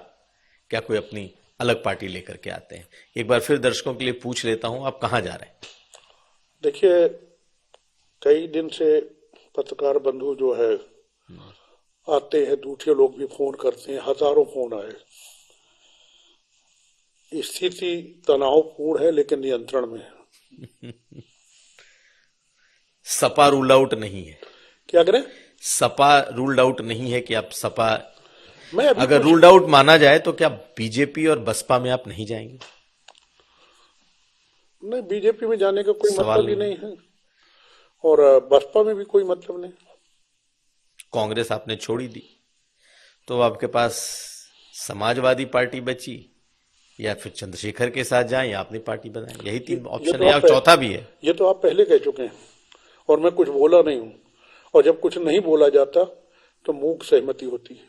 क्या कोई अपनी अलग पार्टी लेकर के आते हैं। एक बार फिर दर्शकों के लिए पूछ लेता हूं, आप कहां जा रहे हैं? देखिए, कई दिन से पत्रकार बंधु जो है आते हैं, दूसरे लोग भी फोन करते हैं, हजारों फोन आए। स्थिति तनावपूर्ण है, लेकिन नियंत्रण में है। सपा रूल आउट नहीं है? क्या करें? सपा रूल्ड आउट नहीं है कि आप सपा, अगर कुछ... रूल्ड आउट माना जाए तो क्या बीजेपी और बसपा में आप नहीं जाएंगे? नहीं, बीजेपी में जाने का कोई सवाल मतलब ही नहीं है, और बसपा में भी कोई मतलब नहीं। कांग्रेस आपने छोड़ी दी, तो आपके पास समाजवादी पार्टी बची, या फिर चंद्रशेखर के साथ जाएं, या अपनी पार्टी बनाएं। यही 3 ऑप्शन है, या चौथा भी है। ये तो आप पहले कह चुके हैं, और मैं कुछ बोला नहीं हूं। और जब कुछ नहीं बोला जाता तो मूक सहमति होती है।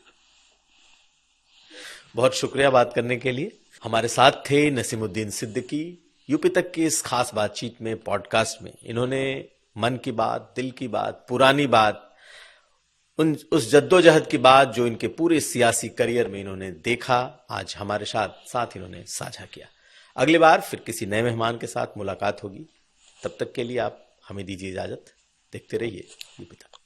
बहुत शुक्रिया बात करने के लिए। हमारे साथ थे नसीमुद्दीन सिद्दीकी। यूपी तक की इस खास बातचीत में, पॉडकास्ट में इन्होंने मन की बात, दिल की बात, पुरानी बात, उस जद्दोजहद की बात जो इनके पूरे सियासी करियर में इन्होंने देखा, आज हमारे साथ इन्होंने साझा किया। अगली बार फिर किसी नए मेहमान के साथ मुलाकात होगी। तब तक के लिए आप हमें दीजिए इजाजत। देखते रहिए यूपी तक।